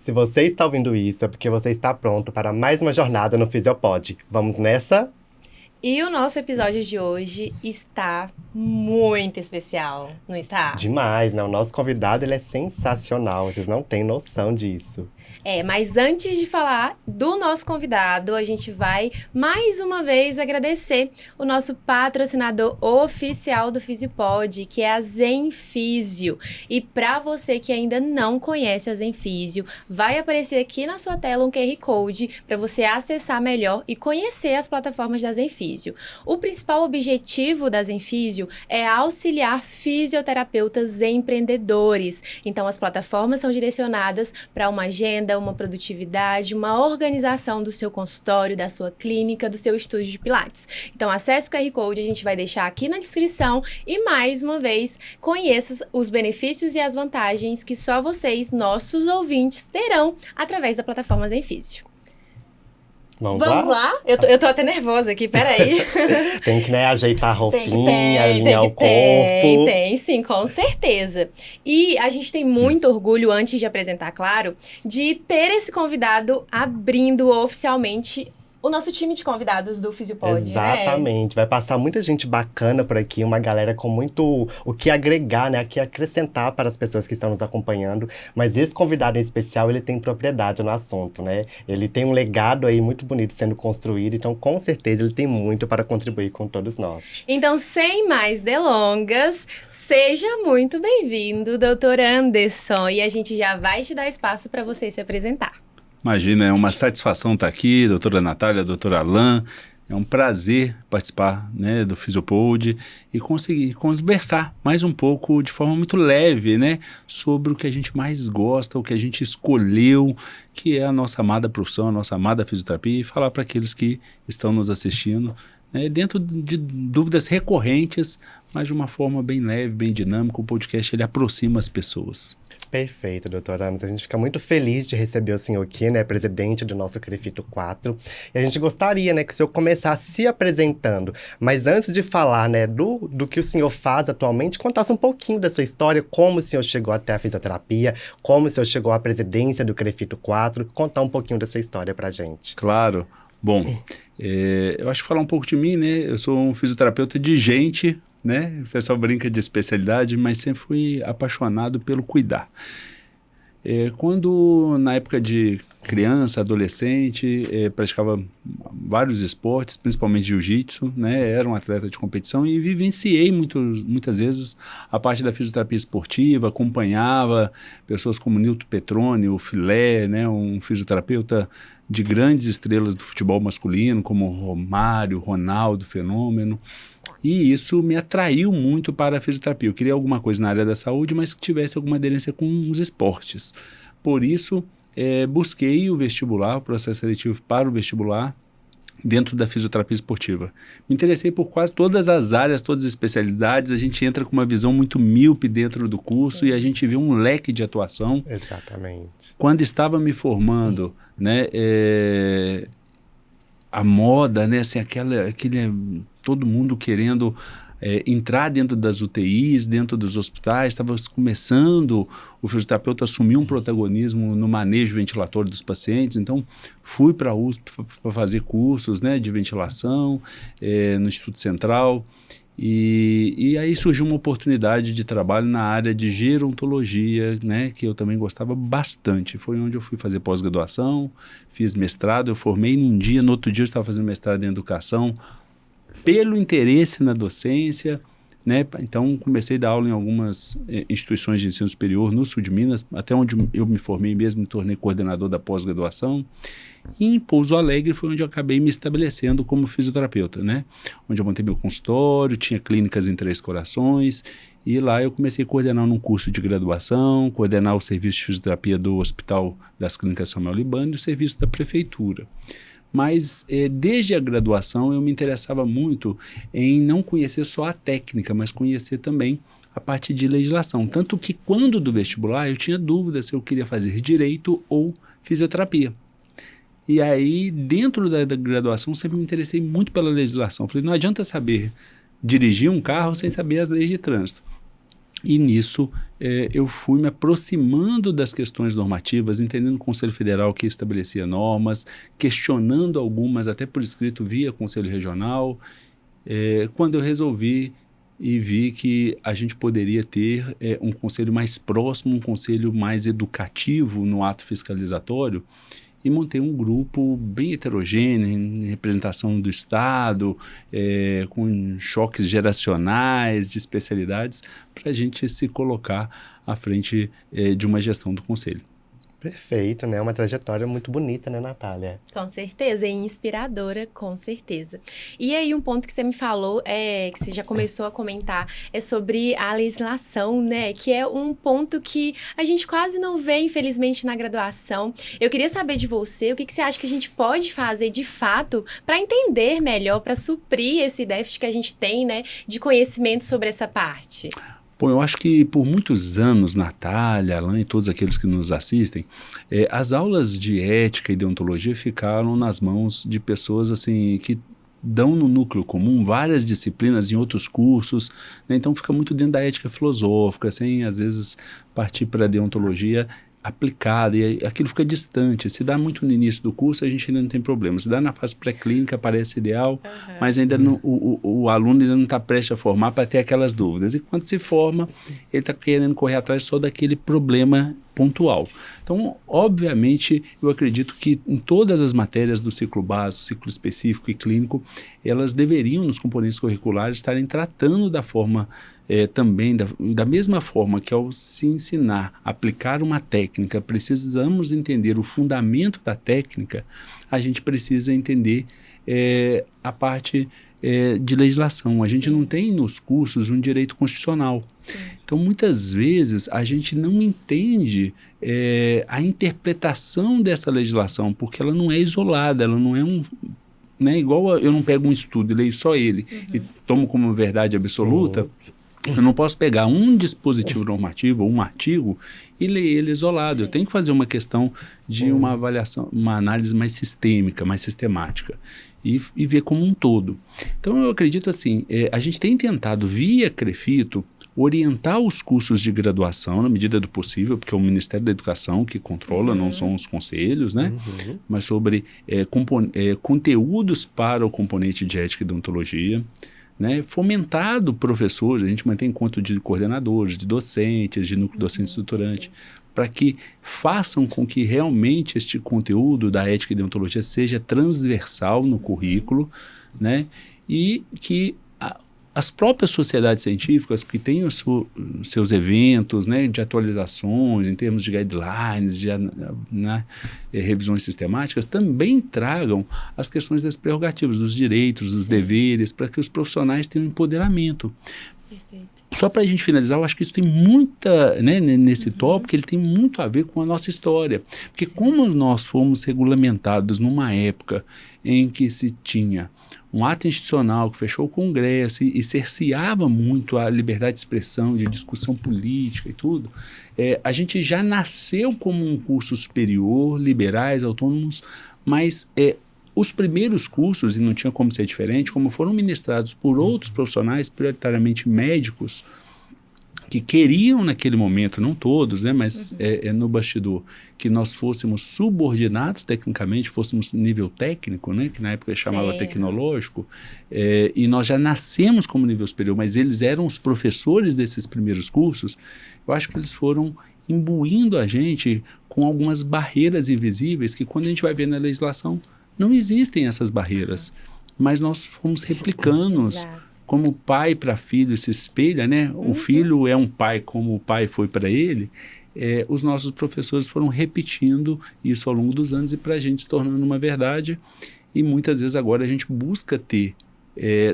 Se você está ouvindo isso, é porque você está pronto para mais uma jornada no Fisiopod. Vamos nessa? E o nosso episódio de hoje está muito especial, não está? Demais, né? O nosso convidado, ele é sensacional. Vocês não têm noção disso. Mas antes de falar do nosso convidado, a gente vai mais uma vez agradecer o nosso patrocinador oficial do Fisiopod, que é a Zenfísio. E para você que ainda não conhece a Zenfísio, vai aparecer aqui na sua tela um QR Code para você acessar melhor e conhecer as plataformas da Zenfísio. O principal objetivo da Zenfísio é auxiliar fisioterapeutas empreendedores. Então, as plataformas são direcionadas para uma agenda, uma produtividade, uma organização do seu consultório, da sua clínica, do seu estúdio de Pilates. Então, acesse o QR Code, a gente vai deixar aqui na descrição e, mais uma vez, conheça os benefícios e as vantagens que só vocês, nossos ouvintes, terão através da plataforma Zenfísio. Vamos lá? Eu tô até nervosa aqui, peraí. Tem que, né, ajeitar a roupinha, alinhar o corpo. Tem, sim, com certeza. E a gente tem muito orgulho, antes de apresentar, claro, de ter esse convidado abrindo oficialmente o nosso time de convidados do Fisiopod, Exatamente. Vai passar muita gente bacana por aqui, uma galera com muito o que agregar, né? O que acrescentar para as pessoas que estão nos acompanhando. Mas esse convidado em especial, ele tem propriedade no assunto, né? Ele tem um legado aí muito bonito sendo construído, então com certeza ele tem muito para contribuir com todos nós. Então, sem mais delongas, seja muito bem-vindo, Dr. Anderson. E a gente já vai te dar espaço para você se apresentar. Imagina, é uma satisfação estar aqui, doutora Natália, doutor Alain. É um prazer participar, né, do Fisiopod e conseguir conversar mais um pouco de forma muito leve, né, sobre o que a gente mais gosta, o que a gente escolheu, que é a nossa amada profissão, a nossa amada fisioterapia, e falar para aqueles que estão nos assistindo, né, dentro de dúvidas recorrentes, mas de uma forma bem leve, bem dinâmica. O podcast ele aproxima as pessoas. Perfeito, doutora Ana. A gente fica muito feliz de receber o senhor aqui, né, presidente do nosso CREFITO 4. E a gente gostaria, né, que o senhor começasse se apresentando. Mas antes de falar, né, do que o senhor faz atualmente, contasse um pouquinho da sua história, como o senhor chegou até a fisioterapia, como o senhor chegou à presidência do CREFITO 4, contar um pouquinho da sua história pra gente. Claro. Bom, eu acho que falar um pouco de mim, né, eu sou um fisioterapeuta de gente, né? O pessoal brinca de especialidade, mas sempre fui apaixonado pelo cuidar. Quando, na época de criança, adolescente, praticava vários esportes, principalmente jiu-jitsu, né? Era um atleta de competição e vivenciei muitas vezes a parte da fisioterapia esportiva, acompanhava pessoas como Nilton Petroni, o Filé, né? Um fisioterapeuta de grandes estrelas do futebol masculino, como Romário, Ronaldo, Fenômeno. E isso me atraiu muito para a fisioterapia. Eu queria alguma coisa na área da saúde, mas que tivesse alguma aderência com os esportes. Por isso, busquei o vestibular, o processo seletivo para o vestibular, dentro da fisioterapia esportiva. Me interessei por quase todas as áreas, todas as especialidades. A gente entra com uma visão muito míope dentro do curso e a gente vê um leque de atuação. Exatamente. Quando estava me formando, né, a moda, né, assim, todo mundo querendo entrar dentro das UTIs, dentro dos hospitais, estava começando o fisioterapeuta assumir um protagonismo no manejo ventilatório dos pacientes. Então, fui para a USP para fazer cursos, né, de ventilação no Instituto Central. E aí surgiu uma oportunidade de trabalho na área de gerontologia, né, que eu também gostava bastante. Foi onde eu fui fazer pós-graduação, fiz mestrado, eu formei num dia, no outro dia eu estava fazendo mestrado em educação, pelo interesse na docência, né? Então comecei a dar aula em algumas instituições de ensino superior no sul de Minas, até onde eu me formei mesmo, me tornei coordenador da pós-graduação. E em Pouso Alegre foi onde eu acabei me estabelecendo como fisioterapeuta, né? Onde eu montei meu consultório, tinha clínicas em Três Corações, e lá eu comecei a coordenar num curso de graduação, coordenar o serviço de fisioterapia do Hospital das Clínicas Samuel Libânio e o serviço da prefeitura. Mas desde a graduação eu me interessava muito em não conhecer só a técnica, mas conhecer também a parte de legislação. Tanto que quando do vestibular eu tinha dúvida se eu queria fazer direito ou fisioterapia. E aí, dentro da graduação, sempre me interessei muito pela legislação. Falei, não adianta saber dirigir um carro sem saber as leis de trânsito. E nisso eu fui me aproximando das questões normativas, entendendo o Conselho Federal que estabelecia normas, questionando algumas até por escrito via Conselho Regional, quando eu resolvi e vi que a gente poderia ter um conselho mais próximo, um conselho mais educativo no ato fiscalizatório, e montei um grupo bem heterogêneo, em representação do Estado, com choques geracionais, de especialidades, para a gente se colocar à frente de uma gestão do Conselho. Perfeito, né? Uma trajetória muito bonita, né, Natália? Com certeza, e inspiradora, com certeza. E aí, um ponto que você me falou, que você já começou a comentar, é sobre a legislação, né? Que é um ponto que a gente quase não vê, infelizmente, na graduação. Eu queria saber de você, o que você acha que a gente pode fazer, de fato, para entender melhor, para suprir esse déficit que a gente tem, né? De conhecimento sobre essa parte. Bom, eu acho que por muitos anos, Natália, Alain e todos aqueles que nos assistem, as aulas de ética e deontologia ficaram nas mãos de pessoas assim que dão no núcleo comum várias disciplinas em outros cursos, né? Então fica muito dentro da ética filosófica, sem às vezes partir para a deontologia aplicada, e aquilo fica distante. Se dá muito no início do curso, a gente ainda não tem problema. Se dá na fase pré-clínica, parece ideal, mas ainda não, o aluno ainda não está prestes a formar para ter aquelas dúvidas. E quando se forma, ele está querendo correr atrás só daquele problema pontual. Então, obviamente, eu acredito que em todas as matérias do ciclo básico, ciclo específico e clínico, elas deveriam, nos componentes curriculares, estarem tratando da forma também, da mesma forma que ao se ensinar a aplicar uma técnica, precisamos entender o fundamento da técnica, a gente precisa entender a parte de legislação. A gente não tem nos cursos um direito constitucional. Sim. Então, muitas vezes, a gente não entende a interpretação dessa legislação, porque ela não é isolada, ela não é né, igual eu não pego um estudo e leio só ele e tomo como verdade absoluta. Sim. Eu não posso pegar um dispositivo normativo ou um artigo e ler ele isolado. Sim. Eu tenho que fazer uma questão de uma avaliação, uma análise mais sistêmica, mais sistemática e ver como um todo. Então, eu acredito assim, a gente tem tentado, via CREFITO, orientar os cursos de graduação na medida do possível, porque é o Ministério da Educação que controla, não são os conselhos, né? Mas sobre conteúdos para o componente de ética e deontologia, né, fomentado professores, a gente mantém encontro de coordenadores, de docentes, de núcleo docente estruturante, para que façam com que realmente este conteúdo da ética e deontologia seja transversal no currículo, né, e que as próprias sociedades científicas que têm os seus eventos, né, de atualizações em termos de guidelines, de revisões sistemáticas, também tragam as questões das prerrogativas, dos direitos, dos deveres, para que os profissionais tenham empoderamento. Perfeito. Só para a gente finalizar, eu acho que isso tem muita, né, nesse tópico, ele tem muito a ver com a nossa história. Porque como nós fomos regulamentados numa época em que se tinha um ato institucional que fechou o Congresso e cerceava muito a liberdade de expressão, de discussão política e tudo, a gente já nasceu como um curso superior, liberais, autônomos, mas os primeiros cursos, e não tinha como ser diferente, como foram ministrados por outros profissionais, prioritariamente médicos, que queriam naquele momento, não todos, né, mas no bastidor, que nós fôssemos subordinados tecnicamente, fôssemos nível técnico, né, que na época chamava tecnológico, e nós já nascemos como nível superior, mas eles eram os professores desses primeiros cursos. Eu acho que eles foram imbuindo a gente com algumas barreiras invisíveis que, quando a gente vai ver na legislação, não existem essas barreiras, mas nós fomos replicando. Como pai para filho se espelha, né? O filho é um pai como o pai foi para ele. Os nossos professores foram repetindo isso ao longo dos anos e para a gente se tornando uma verdade. E muitas vezes agora a gente busca ter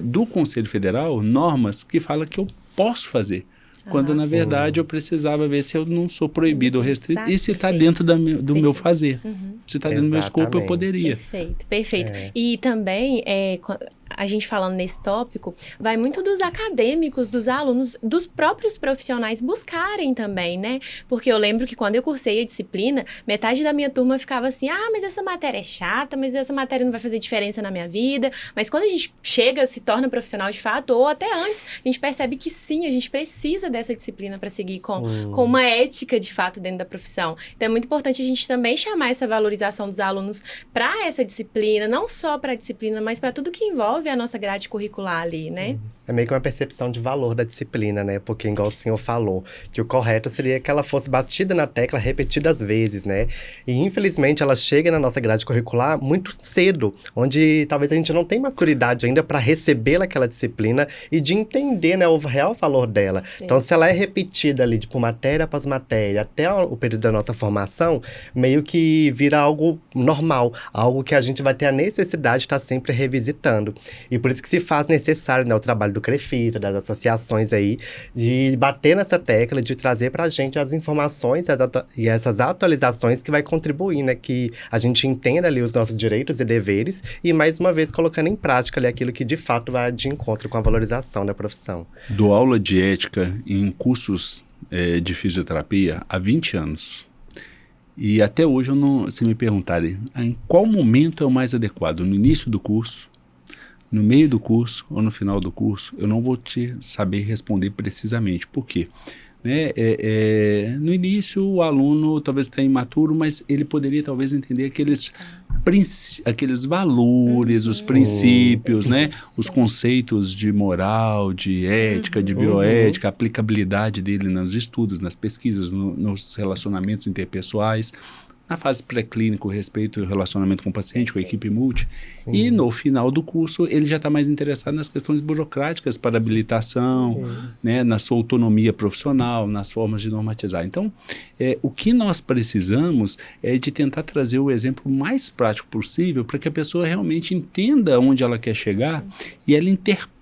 do Conselho Federal normas que falam que eu posso fazer. Quando, na verdade, eu precisava ver se eu não sou proibido ou restrito e se está dentro do meu fazer. Se está dentro do meu escopo, eu poderia. Perfeito. E também, a gente falando nesse tópico, vai muito dos acadêmicos, dos alunos, dos próprios profissionais buscarem também, né? Porque eu lembro que quando eu cursei a disciplina, metade da minha turma ficava assim, mas essa matéria é chata, mas essa matéria não vai fazer diferença na minha vida. Mas quando a gente chega, se torna profissional de fato, ou até antes, a gente percebe que sim, a gente precisa dessa disciplina para seguir com uma ética de fato dentro da profissão. Então é muito importante a gente também chamar essa valorização dos alunos para essa disciplina, não só para a disciplina, mas para tudo que envolve a nossa grade curricular ali, né? É meio que uma percepção de valor da disciplina, né? Porque, igual o senhor falou, que o correto seria que ela fosse batida na tecla repetidas vezes, né? E, infelizmente, ela chega na nossa grade curricular muito cedo, onde talvez a gente não tenha maturidade ainda para receber aquela disciplina e de entender, né, o real valor dela. Então, se ela é repetida ali, tipo, matéria após matéria, até o período da nossa formação, meio que vira algo normal, algo que a gente vai ter a necessidade de estar sempre revisitando. E por isso que se faz necessário, né, o trabalho do CREFIT, das associações aí, de bater nessa tecla, de trazer pra gente as informações e essas atualizações que vai contribuir, né, que a gente entenda ali os nossos direitos e deveres e, mais uma vez, colocando em prática ali aquilo que, de fato, vai de encontro com a valorização da profissão. Dou aula de ética em cursos de fisioterapia há 20 anos. E até hoje, se me perguntarem em qual momento é o mais adequado, no início do curso, no meio do curso ou no final do curso, eu não vou te saber responder precisamente. Por quê? Né? No início, o aluno talvez está imaturo, mas ele poderia talvez entender aqueles valores, os princípios, né? Os conceitos de moral, de ética, de bioética, a aplicabilidade dele nos estudos, nas pesquisas, nos relacionamentos interpessoais. Na fase pré-clínica, o respeito e o relacionamento com o paciente, com a equipe multi. E no final do curso, ele já está mais interessado nas questões burocráticas para habilitação, né, na sua autonomia profissional, nas formas de normatizar. Então, o que nós precisamos é de tentar trazer o exemplo mais prático possível para que a pessoa realmente entenda onde ela quer chegar e ela interprete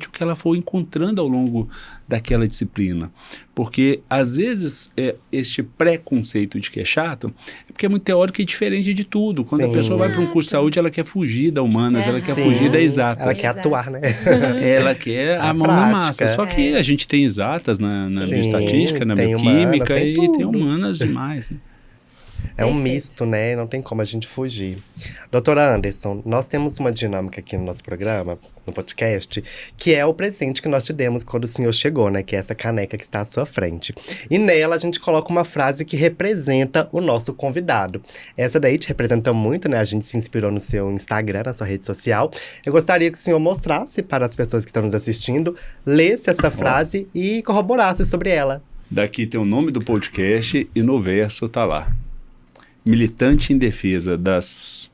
o que ela for encontrando ao longo daquela disciplina. Porque, às vezes, este preconceito de que é chato é porque é muito teórico e diferente de tudo. Quando a pessoa vai para um curso de saúde, ela quer fugir da humanas, ela quer fugir da exatas. Ela quer atuar, né? Ela quer a mão prática, na massa. Só que a gente tem exatas na bioestatística, na bioquímica e tem humanas demais, né? É um misto, né? Não tem como a gente fugir. Doutora Anderson, nós temos uma dinâmica aqui no nosso programa, no podcast, que é o presente que nós te demos quando o senhor chegou, né? Que é essa caneca que está à sua frente. E nela a gente coloca uma frase que representa o nosso convidado. Essa daí te representa muito, né? A gente se inspirou no seu Instagram, na sua rede social. Eu gostaria que o senhor mostrasse para as pessoas que estão nos assistindo, lesse essa frase e corroborasse sobre ela. Daqui tem o nome do podcast e no verso tá lá: militante em defesa dos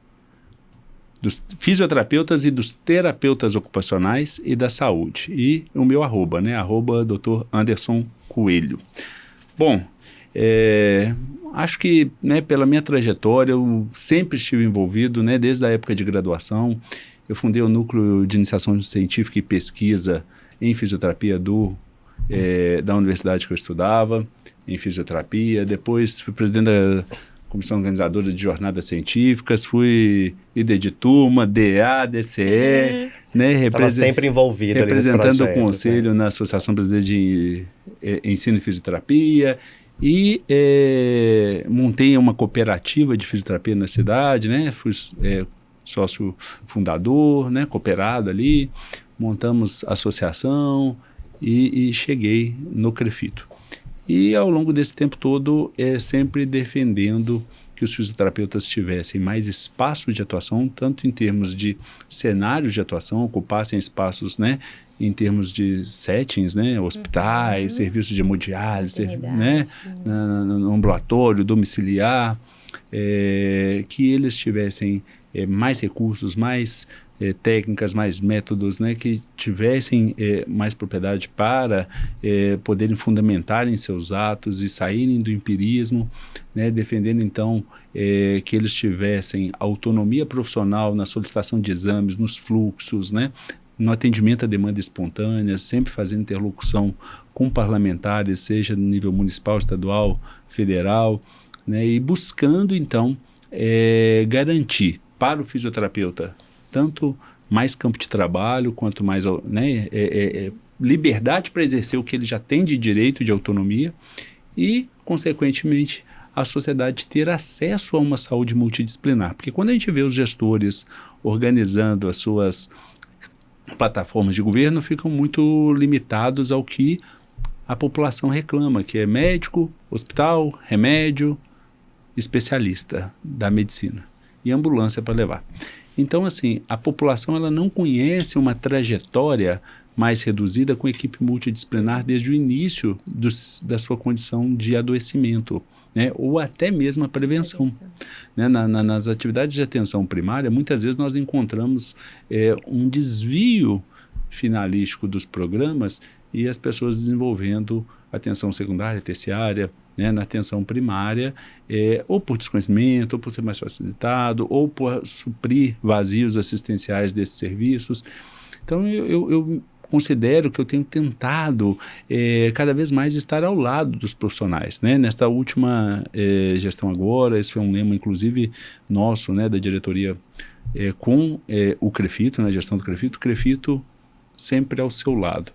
fisioterapeutas e dos terapeutas ocupacionais e da saúde. E o meu arroba, né? @Dr. Anderson Coelho. Bom, acho que, né, pela minha trajetória, eu sempre estive envolvido, né, desde a época de graduação. Eu fundei o Núcleo de Iniciação Científica e Pesquisa em Fisioterapia da universidade que eu estudava, em fisioterapia. Depois fui presidente da Comissão Organizadora de Jornadas Científicas, fui líder de turma, DA, DCE, né? Estava sempre envolvido representando o conselho, né, na Associação Brasileira de Ensino e Fisioterapia, e montei uma cooperativa de fisioterapia na cidade, né? Fui sócio fundador, né? Cooperado ali, montamos associação e cheguei no CREFITO. E ao longo desse tempo todo, sempre defendendo que os fisioterapeutas tivessem mais espaço de atuação, tanto em termos de cenários de atuação, ocupassem espaços, né, em termos de settings, né, hospitais, serviços de hemodiálise, né, no ambulatório, domiciliar, que eles tivessem mais recursos, mais técnicas, mais métodos, né, que tivessem mais propriedade para poderem fundamentar em seus atos e saírem do empirismo, né, defendendo então que eles tivessem autonomia profissional na solicitação de exames, nos fluxos, né, no atendimento à demanda espontânea, sempre fazendo interlocução com parlamentares, seja no nível municipal, estadual, federal, né, e buscando então garantir para o fisioterapeuta tanto mais campo de trabalho, quanto mais, né, liberdade para exercer o que ele já tem de direito, de autonomia, e, consequentemente, a sociedade ter acesso a uma saúde multidisciplinar. Porque quando a gente vê os gestores organizando as suas plataformas de governo, ficam muito limitados ao que a população reclama, que é médico, hospital, remédio, especialista da medicina e ambulância para levar. Então, assim, a população ela não conhece uma trajetória mais reduzida com equipe multidisciplinar desde o início da sua condição de adoecimento, né? Ou até mesmo a prevenção. Né? Nas atividades de atenção primária, muitas vezes nós encontramos um desvio finalístico dos programas e as pessoas desenvolvendo atenção secundária, terciária, né, na atenção primária, ou por desconhecimento, ou por ser mais facilitado, ou por suprir vazios assistenciais desses serviços. Então, eu considero que eu tenho tentado cada vez mais estar ao lado dos profissionais. Né? Nesta última gestão agora, esse foi um lema, inclusive, nosso, né, da diretoria com o CREFITO, na gestão do CREFITO, CREFITO sempre ao seu lado.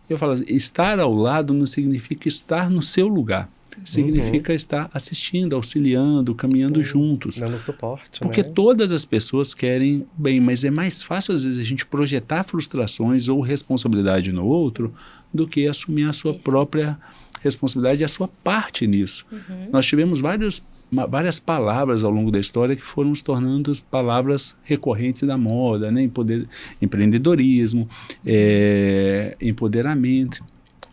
Eu falo, estar ao lado não significa estar no seu lugar. Significa estar assistindo, auxiliando, caminhando juntos. Dando suporte, porque né? todas as pessoas querem o bem, mas é mais fácil às vezes a gente projetar frustrações ou responsabilidade no outro do que assumir a sua própria responsabilidade e a sua parte nisso. Nós tivemos várias palavras ao longo da história que foram se tornando palavras recorrentes da moda, né? Empreendedorismo, empoderamento.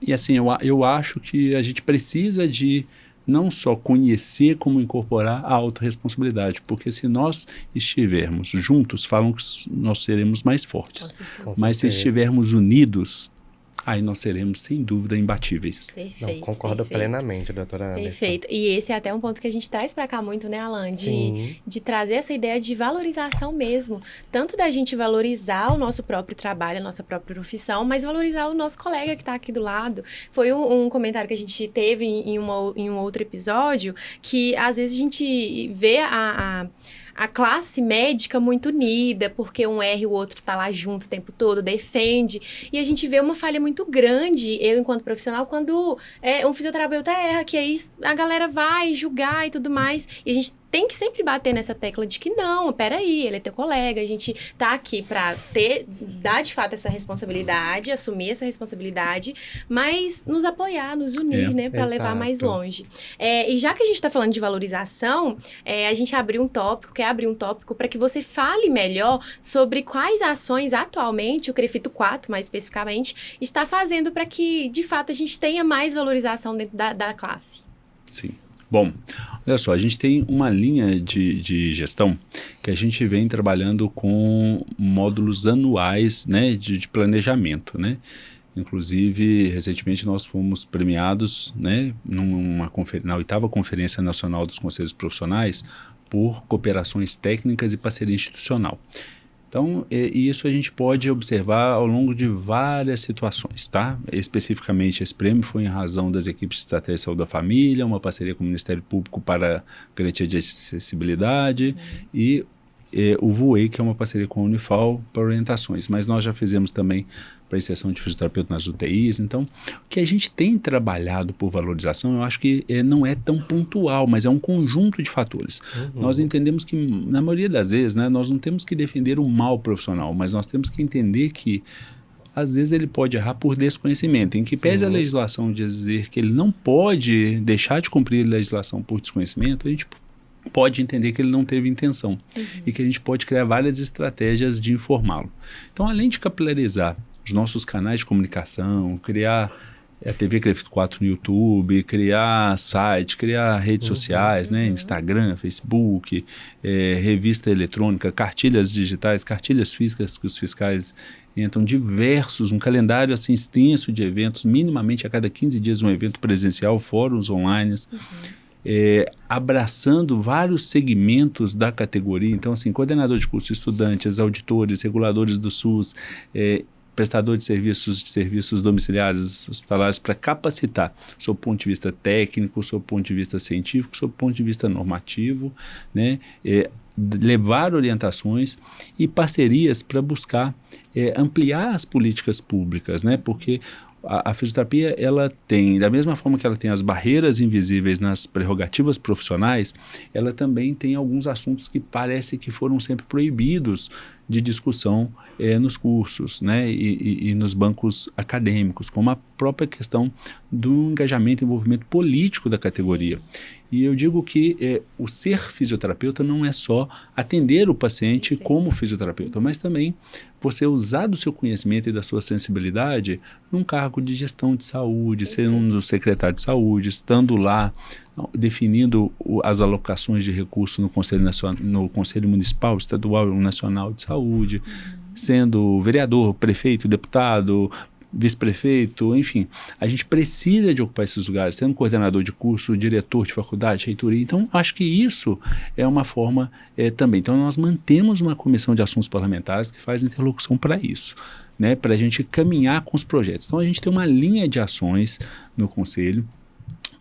E assim, eu acho que a gente precisa de não só conhecer como incorporar a autorresponsabilidade, porque se nós estivermos juntos, falam que nós seremos mais fortes. Mas se estivermos unidos, aí nós seremos, sem dúvida, imbatíveis. Perfeito. Não, concordo plenamente, doutora Anderson. Perfeito. E esse é até um ponto que a gente traz para cá muito, né, Alan? De trazer essa ideia de valorização mesmo. Tanto da gente valorizar o nosso próprio trabalho, a nossa própria profissão, mas valorizar o nosso colega que está aqui do lado. Foi um comentário que a gente teve em um outro episódio, que às vezes a gente vê a classe médica muito unida, porque um erra e o outro tá lá junto o tempo todo, defende. E a gente vê uma falha muito grande, eu enquanto profissional, quando um fisioterapeuta erra, que aí a galera vai julgar e tudo mais. E a gente tem que sempre bater nessa tecla de que não, peraí, ele é teu colega, a gente tá aqui pra dar de fato essa responsabilidade, assumir essa responsabilidade, mas nos apoiar, nos unir, né, pra levar mais longe. E já que a gente tá falando de valorização, a gente quer abrir um tópico para que você fale melhor sobre quais ações atualmente o CREFITO 4, mais especificamente, está fazendo para que, de fato, a gente tenha mais valorização dentro da classe. Sim. Bom, olha só, a gente tem uma linha de gestão que a gente vem trabalhando com módulos anuais, né, de planejamento, né? Inclusive, recentemente nós fomos premiados, né, na 8ª Conferência Nacional dos Conselhos Profissionais por cooperações técnicas e parceria institucional. Então, isso a gente pode observar ao longo de várias situações, tá? Especificamente, esse prêmio foi em razão das equipes de estratégia de saúde da família, uma parceria com o Ministério Público para garantia de acessibilidade e o VUEI, que é uma parceria com a Unifal para orientações. Mas nós já fizemos também para inserção de fisioterapeuta nas UTIs. Então, o que a gente tem trabalhado por valorização, eu acho que não é tão pontual, mas é um conjunto de fatores. Nós entendemos que, na maioria das vezes, né, nós não temos que defender o mal profissional, mas nós temos que entender que, às vezes, ele pode errar por desconhecimento, em que pese a legislação dizer que ele não pode deixar de cumprir a legislação por desconhecimento, a gente pode entender que ele não teve intenção e que a gente pode criar várias estratégias de informá-lo. Então, além de capilarizar os nossos canais de comunicação, criar a TV CREFITO 4 no YouTube, criar site, criar redes sociais, né, Instagram, Facebook, revista eletrônica, cartilhas digitais, cartilhas físicas que os fiscais entram, um calendário assim extenso de eventos, minimamente a cada 15 dias um evento presencial, fóruns online, abraçando vários segmentos da categoria. Então, assim, coordenador de curso, estudantes, auditores, reguladores do SUS, prestador de serviços domiciliares, hospitalares, para capacitar, sob o ponto de vista técnico, sob o ponto de vista científico, sob o ponto de vista normativo, né? levar orientações e parcerias para buscar ampliar as políticas públicas, né? Porque a fisioterapia, ela tem, da mesma forma que ela tem as barreiras invisíveis nas prerrogativas profissionais, ela também tem alguns assuntos que parece que foram sempre proibidos de discussão nos cursos, né, e nos bancos acadêmicos, como a própria questão do engajamento e envolvimento político da categoria. Sim. E eu digo que o ser fisioterapeuta não é só atender o paciente como fisioterapeuta, mas também você usar do seu conhecimento e da sua sensibilidade num cargo de gestão de saúde, sendo um secretário de saúde, estando lá definindo as alocações de recursos no Conselho Municipal, Estadual e Nacional de Saúde, sendo vereador, prefeito, deputado, vice-prefeito, enfim. A gente precisa de ocupar esses lugares, sendo coordenador de curso, diretor de faculdade, reitoria. Então, acho que isso é uma forma também. Então, nós mantemos uma comissão de assuntos parlamentares que faz interlocução para isso, né, para a gente caminhar com os projetos. Então, a gente tem uma linha de ações no Conselho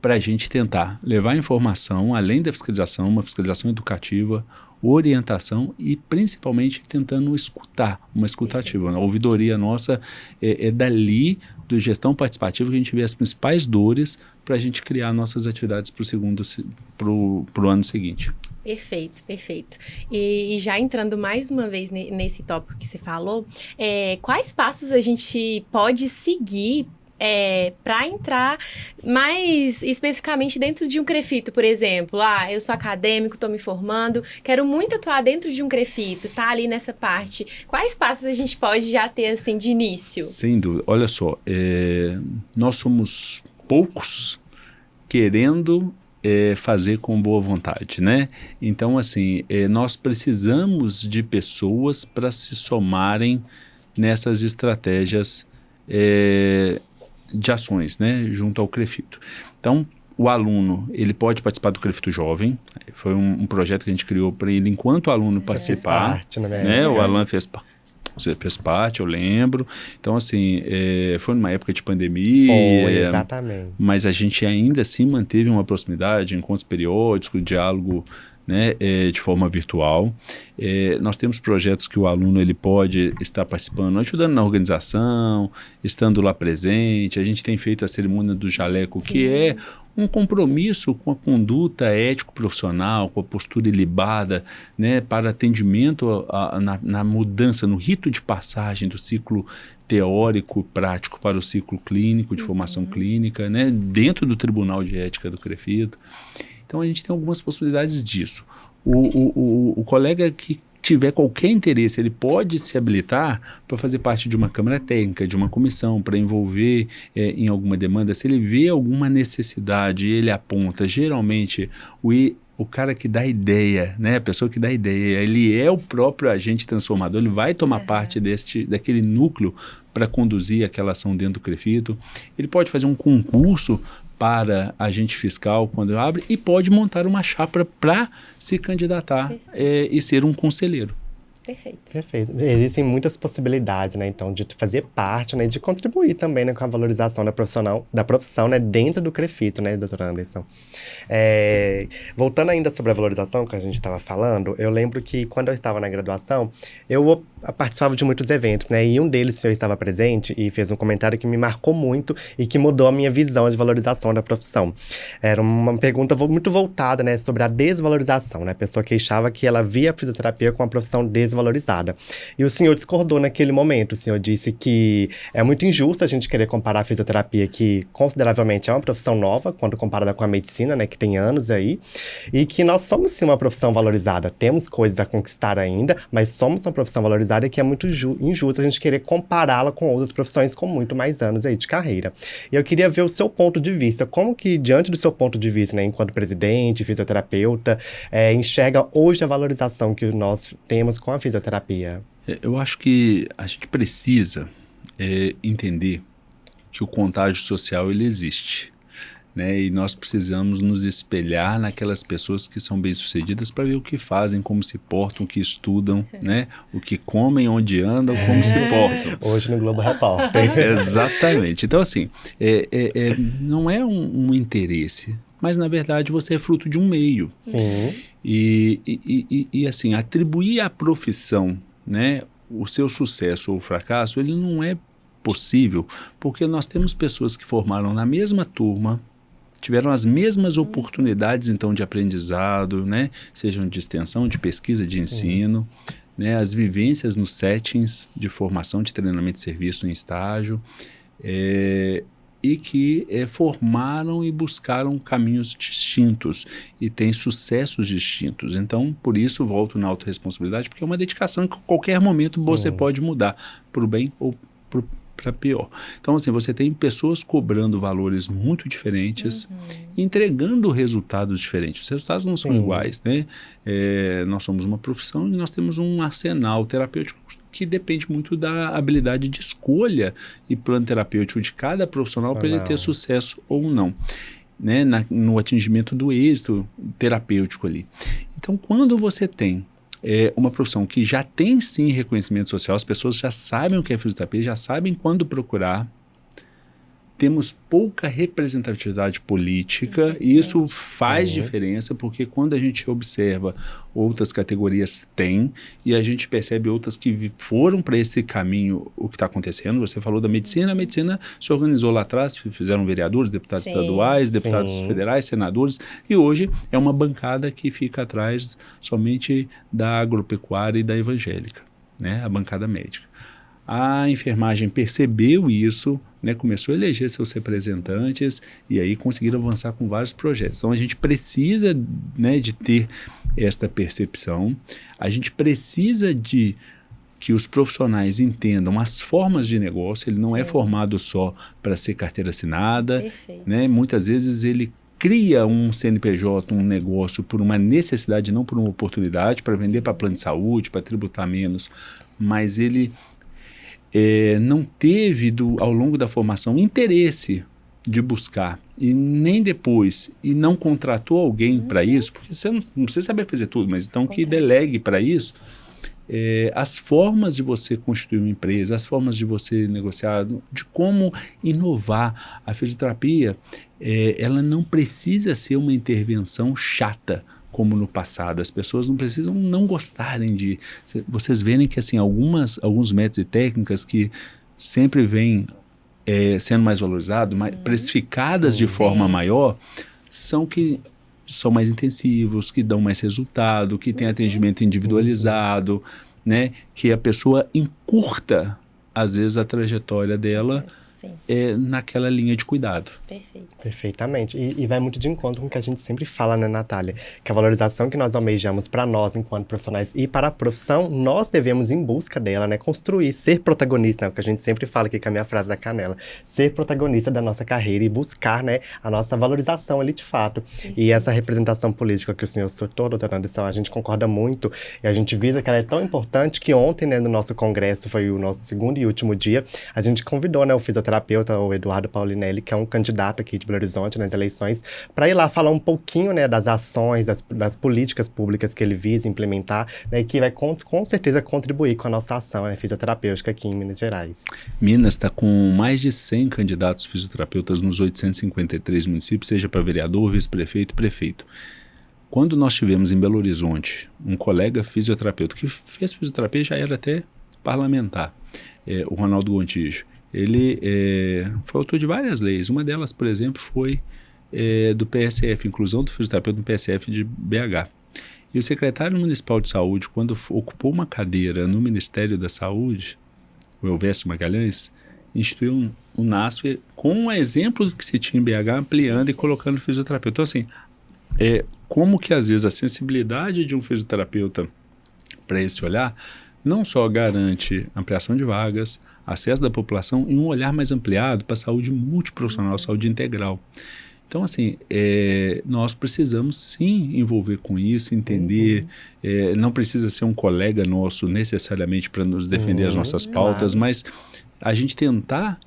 para a gente tentar levar informação, além da fiscalização, uma fiscalização educativa, orientação e principalmente tentando escutar, uma escutativa. A ouvidoria nossa é dali do gestão participativa que a gente vê as principais dores para a gente criar nossas atividades para o ano seguinte. Perfeito, perfeito. E já entrando mais uma vez nesse tópico que você falou, quais passos a gente pode seguir para entrar mais especificamente dentro de um CREFITO, por exemplo? Eu sou acadêmico, estou me formando, quero muito atuar dentro de um CREFITO, tá ali nessa parte. Quais passos a gente pode já ter, assim, de início? Sem dúvida. Olha só, nós somos poucos querendo fazer com boa vontade, né? Então, assim, nós precisamos de pessoas para se somarem nessas estratégias de ações, né, junto ao CREFITO. Então, o aluno, ele pode participar do CREFITO Jovem. Foi um projeto que a gente criou para ele, enquanto aluno, participar. Parte, né? O Alan fez parte, eu lembro. Então, assim, foi numa época de pandemia. Foi, exatamente. Mas a gente ainda assim manteve uma proximidade, encontros periódicos, diálogo, né, de forma virtual. Nós temos projetos que o aluno ele pode estar participando, ajudando na organização, estando lá presente. A gente tem feito a cerimônia do jaleco, que é um compromisso com a conduta ético-profissional, com a postura ilibada, né, para atendimento na mudança, no rito de passagem do ciclo teórico prático para o ciclo clínico, de formação clínica, né, dentro do Tribunal de Ética do CREFITO. Então, a gente tem algumas possibilidades disso. O colega que tiver qualquer interesse, ele pode se habilitar para fazer parte de uma câmara técnica, de uma comissão, para envolver em alguma demanda. Se ele vê alguma necessidade, ele aponta. Geralmente, o cara que dá ideia, né, a pessoa que dá ideia, ele é o próprio agente transformador, ele vai tomar parte daquele núcleo para conduzir aquela ação dentro do CREFITO. Ele pode fazer um concurso para agente fiscal quando abre e pode montar uma chapa para se candidatar e ser um conselheiro. Perfeito. Perfeito. Existem muitas possibilidades, né, então, de fazer parte, né, de contribuir também, né, com a valorização da profissão, né, dentro do CREFITO, né, doutor Anderson. Voltando ainda sobre a valorização que a gente estava falando, eu lembro que quando eu estava na graduação, eu participava de muitos eventos, né, e um deles o senhor estava presente e fez um comentário que me marcou muito e que mudou a minha visão de valorização da profissão. Era uma pergunta muito voltada, né, sobre a desvalorização, né, a pessoa queixava que ela via a fisioterapia como uma profissão desvalorizada. E o senhor discordou naquele momento, o senhor disse que é muito injusto a gente querer comparar a fisioterapia, que consideravelmente é uma profissão nova, quando comparada com a medicina, né, que tem anos aí, e que nós somos sim uma profissão valorizada, temos coisas a conquistar ainda, mas somos uma profissão valorizada e que é muito injusto a gente querer compará-la com outras profissões com muito mais anos aí de carreira. E eu queria ver o seu ponto de vista, como que, diante do seu ponto de vista, né, enquanto presidente, fisioterapeuta, enxerga hoje a valorização que nós temos com a fisioterapia? Eu acho que a gente precisa entender que o contágio social ele existe, né? E nós precisamos nos espelhar naquelas pessoas que são bem-sucedidas para ver o que fazem, como se portam, o que estudam, né? O que comem, onde andam, como se portam. Hoje no Globo Repórter. Exatamente. Então, assim, não é um interesse mas na verdade você é fruto de um meio. Sim. E assim, atribuir à profissão, né, o seu sucesso ou fracasso, ele não é possível, porque nós temos pessoas que formaram na mesma turma, tiveram as mesmas oportunidades, então, de aprendizado, né, sejam de extensão, de pesquisa, de ensino, né, as vivências nos settings de formação, de treinamento de serviço em estágio, e que formaram e buscaram caminhos distintos e têm sucessos distintos. Então, por isso, volto na autorresponsabilidade, porque é uma dedicação que a qualquer momento você pode mudar para o bem ou para pior. Então, assim, você tem pessoas cobrando valores muito diferentes, entregando resultados diferentes. Os resultados não são iguais, né? Nós somos uma profissão e nós temos um arsenal terapêutico que depende muito da habilidade de escolha e plano terapêutico de cada profissional para ele ter sucesso ou não, né? No atingimento do êxito terapêutico ali. Então, quando você tem uma profissão que já tem sim reconhecimento social, as pessoas já sabem o que é fisioterapia, já sabem quando procurar, temos pouca representatividade política e isso faz diferença, porque quando a gente observa outras categorias tem e a gente percebe outras que foram para esse caminho, o que está acontecendo. Você falou da medicina, a medicina se organizou lá atrás, fizeram vereadores, deputados estaduais, deputados federais, senadores, e hoje é uma bancada que fica atrás somente da agropecuária e da evangélica, né? A bancada médica. A enfermagem percebeu isso, né, começou a eleger seus representantes e aí conseguiram avançar com vários projetos. Então a gente precisa, né, de ter esta percepção, a gente precisa de que os profissionais entendam as formas de negócio. Ele não é formado só para ser carteira assinada, né? Muitas vezes ele cria um CNPJ, um negócio por uma necessidade, não por uma oportunidade, para vender para plano de saúde, para tributar menos, mas ele não teve ao longo da formação interesse de buscar e nem depois, e não contratou alguém para isso, porque você não precisa saber fazer tudo, mas então que delegue para isso as formas de você constituir uma empresa, as formas de você negociar, de como inovar. A fisioterapia, ela não precisa ser uma intervenção chata, como no passado. As pessoas não precisam não gostarem de... Vocês verem que assim, alguns métodos e técnicas que sempre vêm sendo mais valorizados, precificadas de forma maior, são mais intensivos, que dão mais resultado, que têm atendimento individualizado, né? Que a pessoa encurta, às vezes, a trajetória dela naquela linha de cuidado. Perfeito. Perfeitamente. E vai muito de encontro com o que a gente sempre fala, né, Natália? Que a valorização que nós almejamos para nós, enquanto profissionais, e para a profissão, nós devemos, em busca dela, né, construir, ser protagonista, né, o que a gente sempre fala aqui com a minha frase da Canela, ser protagonista da nossa carreira e buscar, né, a nossa valorização ali de fato. E essa representação política que o senhor citou, doutora Anderson, a gente concorda muito, e a gente visa que ela é tão importante que ontem, né, no nosso congresso, foi o nosso segundo e último dia, a gente convidou, né, o fisioterapeuta, o Eduardo Paulinelli, que é um candidato aqui de Belo Horizonte nas eleições, para ir lá falar um pouquinho, né, das ações, das políticas públicas que ele visa implementar, né, e que vai com certeza contribuir com a nossa ação, né, fisioterapêutica aqui em Minas Gerais. Minas está com mais de 100 candidatos fisioterapeutas nos 853 municípios, seja para vereador, vice-prefeito, prefeito. Quando nós tivemos em Belo Horizonte um colega fisioterapeuta que fez fisioterapia, já era até parlamentar, o Ronaldo Gontijo. Ele foi autor de várias leis. Uma delas, por exemplo, foi do PSF, inclusão do fisioterapeuta no PSF de BH. E o secretário municipal de saúde, quando ocupou uma cadeira no Ministério da Saúde, o Elvésio Magalhães, instituiu um NASF com um exemplo do que se tinha em BH, ampliando e colocando fisioterapeuta. Então, assim, como que às vezes a sensibilidade de um fisioterapeuta para esse olhar não só garante ampliação de vagas, acesso da população e um olhar mais ampliado para a saúde multiprofissional, saúde integral. Então, assim, nós precisamos sim envolver com isso, entender, não precisa ser um colega nosso necessariamente para nos defender as nossas pautas, mas a gente tentar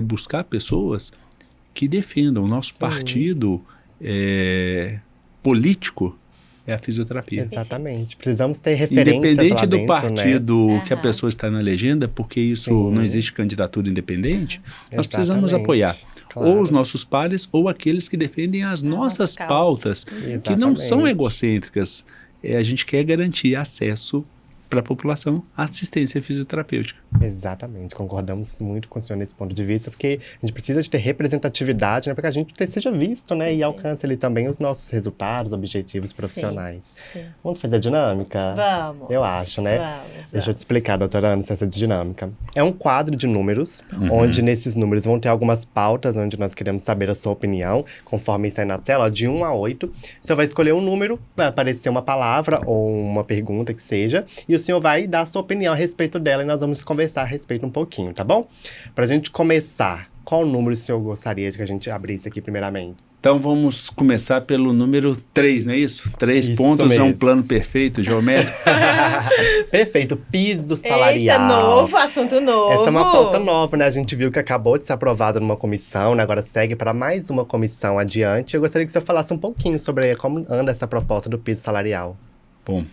buscar pessoas que defendam. O nosso partido político é a fisioterapia. Exatamente. Precisamos ter referências Independente lá do dentro, partido né? que a pessoa está na legenda, porque isso Sim. não existe candidatura independente, nós precisamos Exatamente. apoiar Claro. ou os nossos pares ou aqueles que defendem as nossas nossas pautas, causas. que não são Exatamente. egocêntricas. A gente quer garantir acesso para a população à assistência fisioterapêutica. Exatamente, concordamos muito com o senhor nesse ponto de vista, porque a gente precisa de ter representatividade, né, para que a gente seja visto, né, e alcance ali também os nossos resultados, objetivos profissionais. Sim. Vamos fazer a dinâmica? Vamos. Eu acho, né? Vamos. Deixa eu te explicar, doutora Ana, essa dinâmica. É um quadro de números, onde nesses números vão ter algumas pautas, onde nós queremos saber a sua opinião, conforme isso aí na tela, ó, de 1 a 8. O senhor vai escolher um número, vai aparecer uma palavra ou uma pergunta que seja, e o senhor vai dar a sua opinião a respeito dela e nós vamos conversar a respeito um pouquinho, tá bom? Pra gente começar, qual número o senhor gostaria de que a gente abrisse aqui primeiramente? Então vamos começar pelo número 3, não é isso? 3 Isso pontos é um mesmo. plano perfeito, geométrico. Perfeito, piso salarial. Eita, novo, assunto novo. Essa é uma pauta nova, né? A gente viu que acabou de ser aprovada numa comissão, né? Agora segue para mais uma comissão adiante. Eu gostaria que o senhor falasse um pouquinho sobre como anda essa proposta do piso salarial. Bom,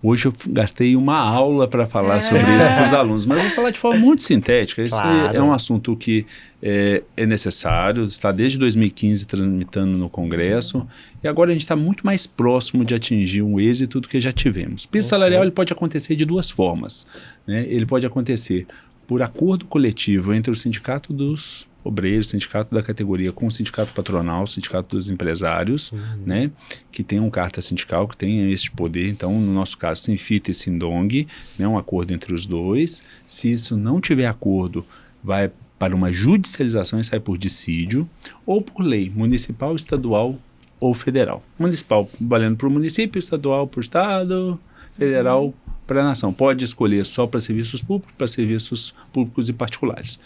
hoje eu gastei uma aula para falar sobre isso para os alunos, mas eu vou falar de forma muito sintética. Esse Claro. é um assunto que é necessário, está desde 2015 tramitando no Congresso, e agora a gente está muito mais próximo de atingir um êxito do que já tivemos. O piso salarial ele pode acontecer de duas formas, né? Ele pode acontecer por acordo coletivo entre o Sindicato dos Obreiros, sindicato da categoria com o sindicato patronal, o sindicato dos empresários, né, que tenham carta sindical, que tenham este poder. Então, no nosso caso, Sinfita e Sindong, né, um acordo entre os dois. Se isso não tiver acordo, vai para uma judicialização e sai por dissídio, ou por lei municipal, estadual ou federal. Municipal valendo para o município, estadual para o estado, federal para a nação. Pode escolher só para serviços públicos, para serviços públicos e particulares.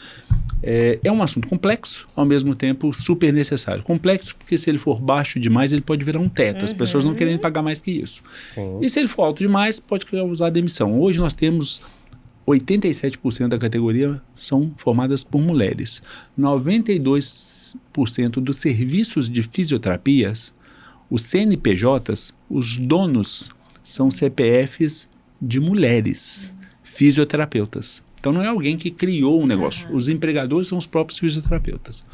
É um assunto complexo, ao mesmo tempo super necessário. Complexo porque se ele for baixo demais, ele pode virar um teto. As pessoas não querem pagar mais que isso. Sim. E se ele for alto demais, pode causar demissão. Hoje nós temos 87% da categoria são formadas por mulheres. 92% dos serviços de fisioterapias, os CNPJs, os donos são CPFs de mulheres, fisioterapeutas. Então não é alguém que criou um negócio. Os empregadores são os próprios fisioterapeutas.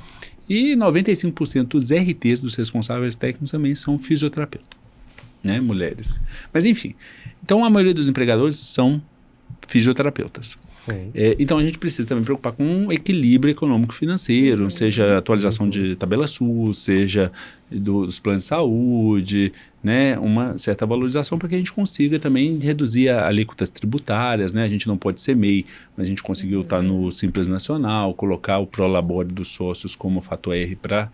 E 95% dos RTs, dos responsáveis técnicos, também são fisioterapeutas, né? Mulheres. Mas enfim, então a maioria dos empregadores são fisioterapeutas. Sim. Então a gente precisa também preocupar com um equilíbrio econômico-financeiro, seja atualização de tabela SUS, seja dos planos de saúde, né, uma certa valorização para que a gente consiga também reduzir alíquotas tributárias, né? A gente não pode ser MEI, mas a gente conseguiu estar no Simples Nacional, colocar o Prolabore dos sócios como fator R para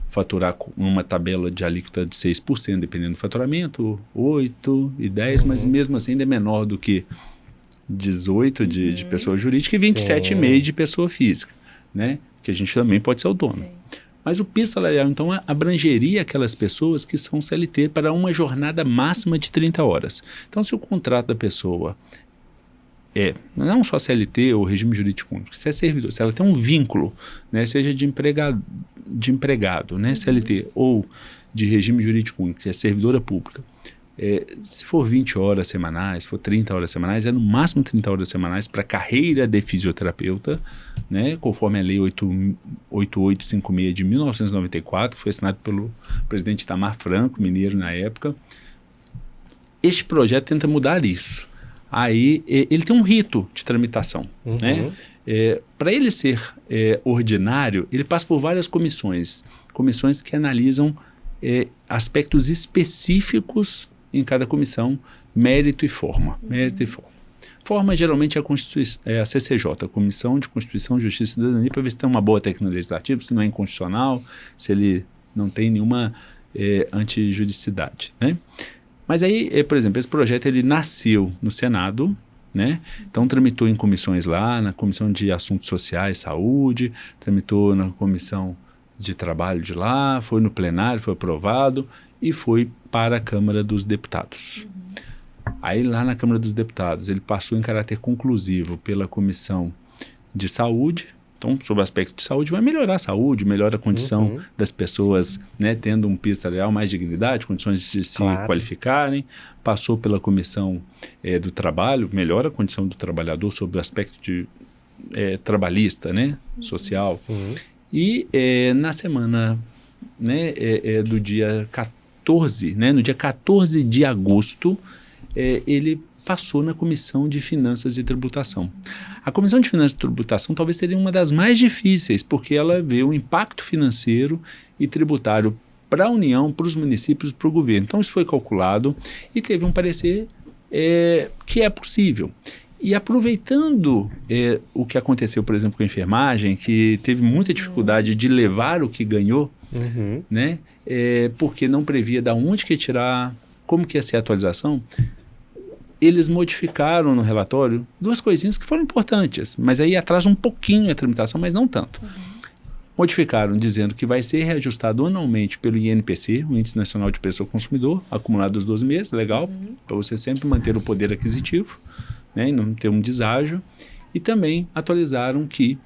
faturar uma tabela de alíquota de 6%, dependendo do faturamento, 8% e 10%, mas mesmo assim ainda é menor do que 18% de pessoa jurídica e 27,5% de pessoa física, né? Que a gente também pode ser autônomo. Mas o piso salarial, então, abrangeria aquelas pessoas que são CLT para uma jornada máxima de 30 horas. Então, se o contrato da pessoa não só CLT ou regime jurídico único, se é servidor, se ela tem um vínculo, né, seja de empregado, né, CLT, ou de regime jurídico único, que é servidora pública, se for 20 horas semanais, se for 30 horas semanais, no máximo 30 horas semanais para carreira de fisioterapeuta, né, conforme a lei 8856 de 1994, que foi assinado pelo presidente Itamar Franco, mineiro na época. Este projeto tenta mudar isso. Aí ele tem um rito de tramitação, né? Para ele ser ordinário, ele passa por várias comissões que analisam aspectos específicos em cada comissão, mérito e forma. Forma geralmente é a CCJ, a Comissão de Constituição, Justiça e Cidadania, para ver se tem uma boa técnica legislativa, se não é inconstitucional, se ele não tem nenhuma antijudicidade, né? Mas aí, por exemplo, esse projeto ele nasceu no Senado, né? Então tramitou em comissões lá, na Comissão de Assuntos Sociais, Saúde, tramitou na Comissão de Trabalho de lá, foi no plenário, foi aprovado e foi para a Câmara dos Deputados. Aí lá na Câmara dos Deputados ele passou em caráter conclusivo pela Comissão de Saúde, Então, sobre o aspecto de saúde, vai melhorar a saúde, melhora a condição das pessoas, né, tendo um piso salarial, mais dignidade, condições de se qualificarem. Passou pela comissão do trabalho, melhora a condição do trabalhador sobre o aspecto de trabalhista, né, social. Sim. E na semana, né, do dia 14, né, no dia 14 de agosto, ele passou na Comissão de Finanças e Tributação. A Comissão de Finanças e Tributação talvez seria uma das mais difíceis, porque ela vê o impacto financeiro e tributário para a União, para os municípios, para o governo. Então, isso foi calculado e teve um parecer que é possível. E aproveitando o que aconteceu, por exemplo, com a enfermagem, que teve muita dificuldade de levar o que ganhou, né, porque não previa de onde que ia tirar, como que ia ser a atualização, eles modificaram no relatório duas coisinhas que foram importantes, mas aí atrasa um pouquinho a tramitação, mas não tanto. Modificaram dizendo que vai ser reajustado anualmente pelo INPC, o Índice Nacional de Preço ao Consumidor, acumulado os 12 meses, legal, para você sempre manter o poder aquisitivo, né, e não ter um deságio. E também atualizaram que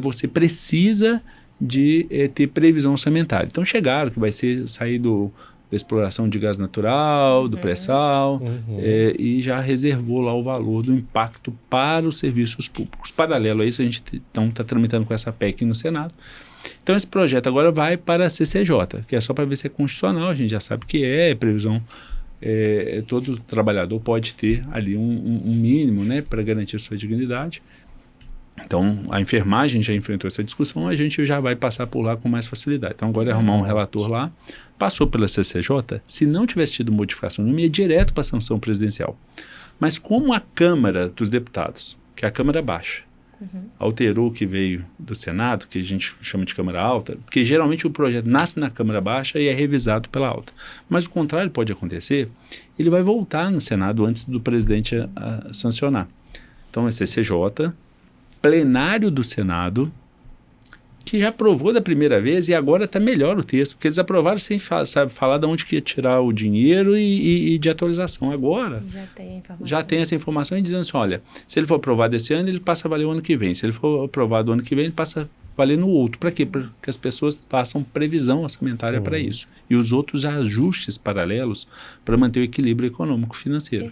você precisa de ter previsão orçamentária. Então chegaram que vai sair da exploração de gás natural, do pré-sal, e já reservou lá o valor do impacto para os serviços públicos. Paralelo a isso, a gente então está tramitando com essa PEC no Senado. Então esse projeto agora vai para a CCJ, que é só para ver se é constitucional, a gente já sabe que previsão, todo trabalhador pode ter ali um mínimo, né, para garantir sua dignidade. Então, a enfermagem já enfrentou essa discussão, a gente já vai passar por lá com mais facilidade. Então, agora é arrumar um relator lá, passou pela CCJ, se não tivesse tido modificação nenhuma, ia direto para a sanção presidencial. Mas como a Câmara dos Deputados, que é a Câmara Baixa, alterou o que veio do Senado, que a gente chama de Câmara Alta, porque geralmente o projeto nasce na Câmara Baixa e é revisado pela Alta. Mas o contrário pode acontecer, ele vai voltar no Senado antes do presidente a sancionar. Então, é CCJ, plenário do Senado, que já aprovou da primeira vez e agora está melhor o texto, porque eles aprovaram sem falar de onde que ia tirar o dinheiro e de atualização. Agora já tem essa informação e dizendo assim, olha, se ele for aprovado esse ano, ele passa a valer o ano que vem. Se ele for aprovado o ano que vem, ele passa a valer no outro. Para quê? Para que as pessoas façam previsão orçamentária para isso. E os outros ajustes paralelos para manter o equilíbrio econômico-financeiro.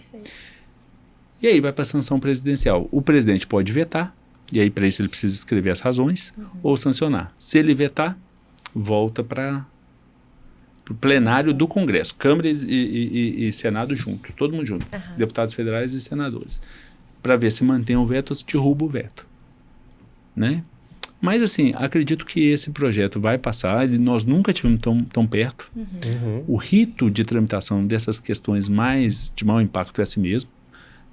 E aí vai para a sanção presidencial. O presidente pode vetar, e aí, para isso, ele precisa escrever as razões ou sancionar. Se ele vetar, volta para o plenário do Congresso. Câmara e Senado juntos, todo mundo junto. Deputados federais e senadores. Para ver se mantém o veto ou se derruba o veto. Né? Mas, assim, acredito que esse projeto vai passar. Nós nunca tivemos tão perto. O rito de tramitação dessas questões de maior impacto é assim mesmo.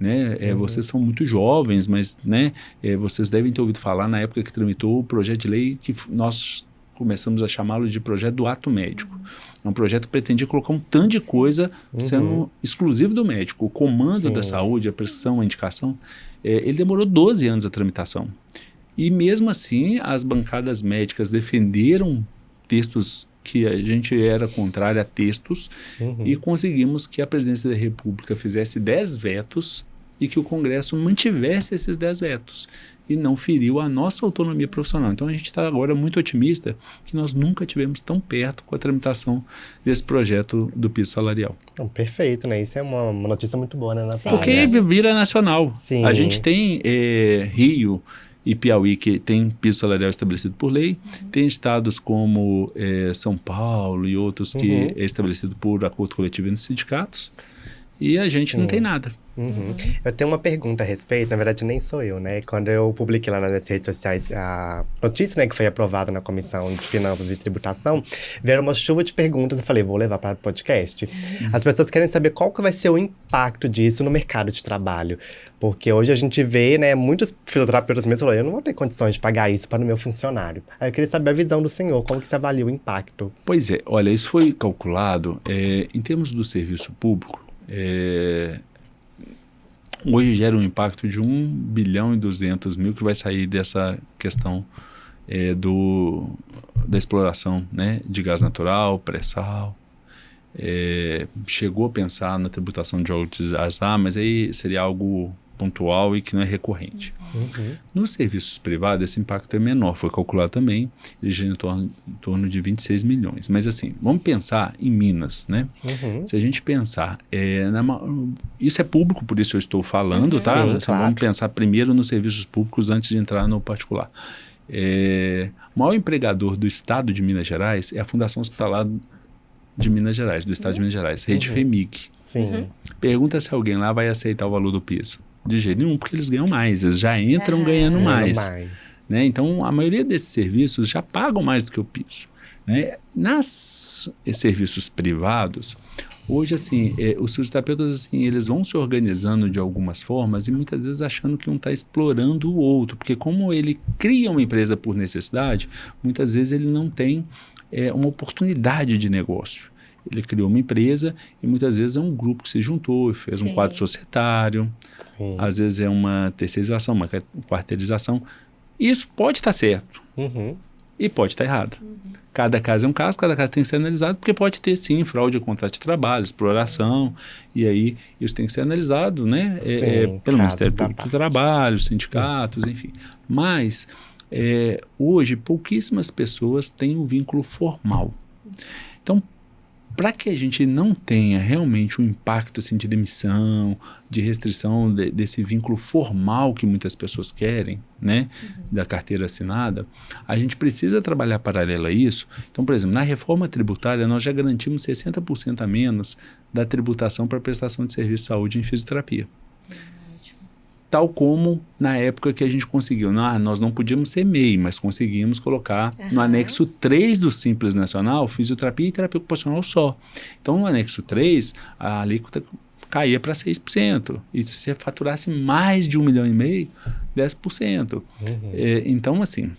Né? Vocês são muito jovens, mas né, vocês devem ter ouvido falar na época que tramitou o projeto de lei que nós começamos a chamá-lo de projeto do ato médico. É um projeto que pretendia colocar um tanto de coisa sendo exclusivo do médico. O comando da saúde, a prescrição, a indicação, ele demorou 12 anos a tramitação. E mesmo assim, as bancadas médicas defenderam textos que a gente era contrário a textos e conseguimos que a presidência da República fizesse 10 vetos e que o Congresso mantivesse esses 10 vetos e não feriu a nossa autonomia profissional. Então a gente está agora muito otimista que nós nunca tivemos tão perto com a tramitação desse projeto do piso salarial. Então, perfeito, né? Isso é uma notícia muito boa, né, Natália? Porque vira nacional. Sim. A gente tem Rio e Piauí, que tem piso salarial estabelecido por lei, tem estados como São Paulo e outros que é estabelecido por acordo coletivo entre sindicatos, e a gente não tem nada. Eu tenho uma pergunta a respeito, na verdade nem sou eu, né? Quando eu publiquei lá nas minhas redes sociais a notícia, né, que foi aprovada na Comissão de Finanças e Tributação, vieram uma chuva de perguntas, eu falei, vou levar para o podcast. As pessoas querem saber qual que vai ser o impacto disso no mercado de trabalho. Porque hoje a gente vê, né, muitos fisioterapeutas mesmo falando, eu não vou ter condições de pagar isso para o meu funcionário. Aí eu queria saber a visão do senhor, como que você avalia o impacto? Pois é, olha, isso foi calculado em termos do serviço público, hoje gera um impacto de 1,2 bilhão que vai sair dessa questão da exploração, né, de gás natural, pré-sal. Chegou a pensar na tributação de óleo de azar, mas aí seria algo pontual e que não é recorrente. Nos serviços privados, esse impacto é menor, foi calculado também, ele gira em torno de 26 milhões. Mas assim, vamos pensar em Minas, né? Se a gente pensar, isso é público, por isso eu estou falando, tá? Sim, Então, claro. vamos pensar primeiro nos serviços públicos antes de entrar no particular. O maior empregador do estado de Minas Gerais é a Fundação Hospitalar de Minas Gerais, do estado de Minas Gerais, Rede FEMIC. Sim. Pergunta se alguém lá vai aceitar o valor do piso. De jeito nenhum, porque eles ganham mais, eles já entram ganhando mais. Né? Então, a maioria desses serviços já pagam mais do que o piso. Né? Nos serviços privados, hoje, assim, os fisioterapeutas, assim, eles vão se organizando de algumas formas e muitas vezes achando que um está explorando o outro, porque como ele cria uma empresa por necessidade, muitas vezes ele não tem uma oportunidade de negócio. Ele criou uma empresa e muitas vezes é um grupo que se juntou e fez um quadro societário. Sim. Às vezes é uma terceirização, uma quarteirização. Isso pode estar certo e pode estar errado. Cada caso é um caso, cada caso tem que ser analisado, porque pode ter sim fraude de contrato de trabalho, exploração, e aí isso tem que ser analisado, né? Pelo Ministério Público do Trabalho, sindicatos, enfim. Mas hoje pouquíssimas pessoas têm um vínculo formal. Então, para que a gente não tenha realmente um impacto assim, de demissão, de restrição desse vínculo formal que muitas pessoas querem, né, da carteira assinada, a gente precisa trabalhar paralelo a isso. Então, por exemplo, na reforma tributária, nós já garantimos 60% a menos da tributação para prestação de serviço de saúde em fisioterapia. Tal como na época que a gente conseguiu. Nós não podíamos ser MEI, mas conseguimos colocar no anexo 3 do Simples Nacional, fisioterapia e terapia ocupacional só. Então, no anexo 3, a alíquota caía para 6%. E se você faturasse mais de 1,5 milhão, 10%. Então, assim,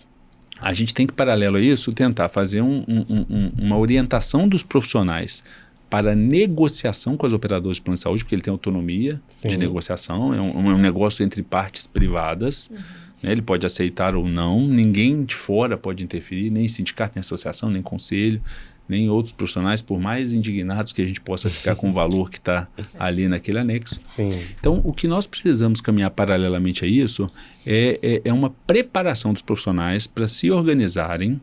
a gente tem que, paralelo a isso, tentar fazer uma orientação dos profissionais para negociação com as operadoras de plano de saúde, porque ele tem autonomia de negociação, é um negócio entre partes privadas, né? Ele pode aceitar ou não, ninguém de fora pode interferir, nem sindicato, nem associação, nem conselho, nem outros profissionais, por mais indignados que a gente possa ficar com o valor que está ali naquele anexo. Então, o que nós precisamos caminhar paralelamente a isso é uma preparação dos profissionais para se organizarem,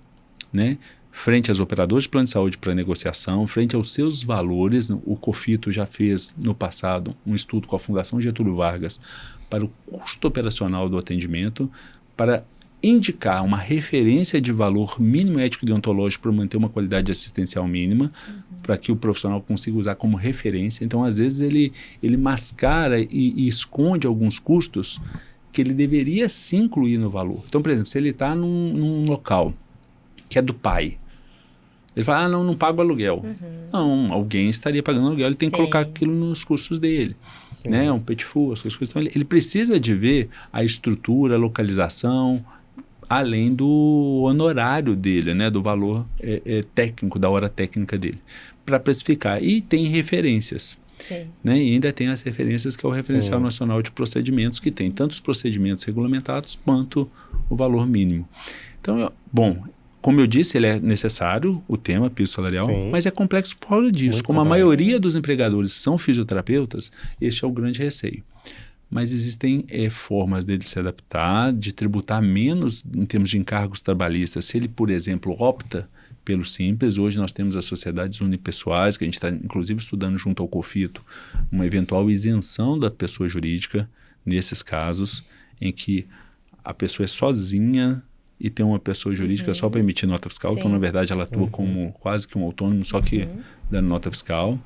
né, frente às operadoras de plano de saúde para negociação, frente aos seus valores. O COFITO já fez no passado um estudo com a Fundação Getúlio Vargas para o custo operacional do atendimento, para indicar uma referência de valor mínimo ético e deontológico para manter uma qualidade assistencial mínima, para que o profissional consiga usar como referência. Então, às vezes, ele mascara e esconde alguns custos que ele deveria sim incluir no valor. Então, por exemplo, se ele está num local que é do pai, ele fala, não pago aluguel. Não, alguém estaria pagando aluguel, ele tem que colocar aquilo nos custos dele. Né? Um petit four, essas coisas. Então, ele precisa de ver a estrutura, a localização, além do honorário dele, né? Do valor técnico, da hora técnica dele, para precificar. E tem referências. Né? E ainda tem as referências, que é o Referencial Nacional de Procedimentos, que tem tanto os procedimentos regulamentados quanto o valor mínimo. Então, como eu disse, ele é necessário, o tema piso salarial, mas é complexo por causa disso. Como a maioria dos empregadores são fisioterapeutas, este é o grande receio. Mas existem formas dele se adaptar, de tributar menos em termos de encargos trabalhistas. Se ele, por exemplo, opta pelo Simples, hoje nós temos as sociedades unipessoais, que a gente está inclusive estudando junto ao COFITO, uma eventual isenção da pessoa jurídica nesses casos em que a pessoa é sozinha e tem uma pessoa jurídica só para emitir nota fiscal. Então, na verdade, ela atua como quase que um autônomo, só que dando nota fiscal.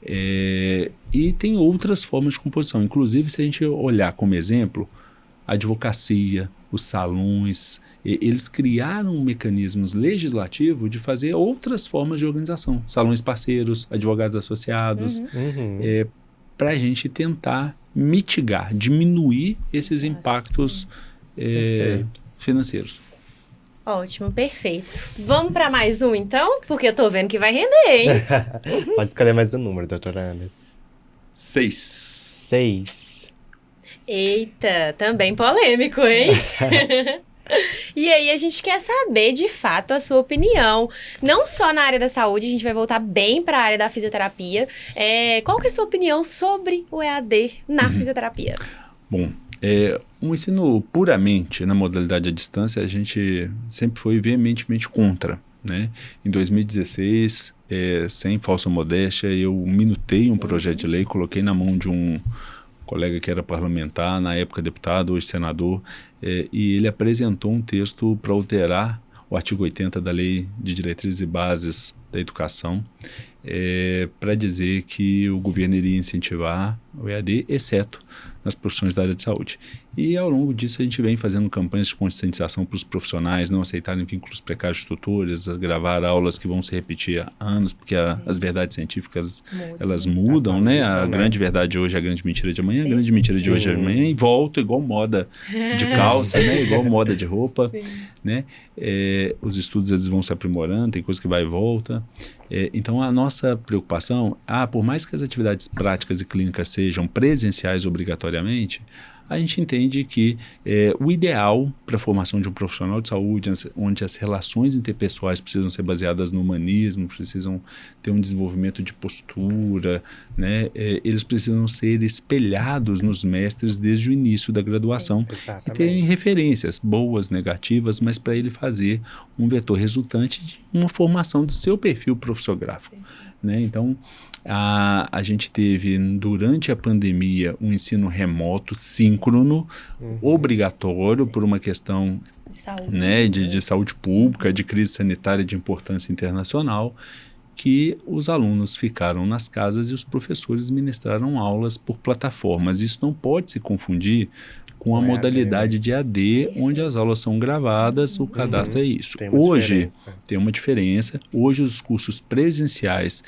E tem outras formas de composição. Inclusive, se a gente olhar como exemplo, a advocacia, os salões, eles criaram mecanismos legislativos de fazer outras formas de organização. Salões parceiros, advogados associados, para a gente tentar mitigar, diminuir esses impactos financeiros. Ótimo, perfeito. Vamos para mais um, então? Porque eu tô vendo que vai render, hein? Pode escolher mais um número, doutora Anderson. 6. Eita, também polêmico, hein? E aí, a gente quer saber, de fato, a sua opinião. Não só na área da saúde, a gente vai voltar bem para a área da fisioterapia. Qual que é a sua opinião sobre o EAD na fisioterapia? Bom, um ensino puramente na modalidade à distância, a gente sempre foi veementemente contra, né? Em 2016, sem falsa modéstia, eu minutei um projeto de lei, coloquei na mão de um colega que era parlamentar, na época deputado, hoje senador, e ele apresentou um texto para alterar o artigo 80 da Lei de Diretrizes e Bases da Educação, para dizer que o governo iria incentivar o EAD, exceto nas profissões da área de saúde. E ao longo disso a gente vem fazendo campanhas de conscientização para os profissionais não aceitarem vínculos precários de tutores, gravar aulas que vão se repetir há anos, porque as verdades científicas elas mudam, né? A grande verdade hoje é a grande mentira de amanhã, a grande mentira de hoje é amanhã, e volta igual moda de calça, né? Igual moda de roupa, né? Os estudos eles vão se aprimorando, tem coisa que vai e volta. Então a nossa preocupação, por mais que as atividades práticas e clínicas sejam presenciais obrigatoriamente, a gente entende que o ideal para a formação de um profissional de saúde, onde as relações interpessoais precisam ser baseadas no humanismo, precisam ter um desenvolvimento de postura, né? Eles precisam ser espelhados nos mestres desde o início da graduação. Sim, e terem referências boas, negativas, mas para ele fazer um vetor resultante de uma formação do seu perfil profissográfico. Né? Então, a gente teve, durante a pandemia, um ensino remoto, síncrono, obrigatório, por uma questão de saúde, né, de saúde pública, de crise sanitária de importância internacional, que os alunos ficaram nas casas e os professores ministraram aulas por plataformas. Isso não pode se confundir com a modalidade de AD, onde as aulas são gravadas, o cadastro é isso. Hoje tem uma diferença. Hoje os cursos presenciais,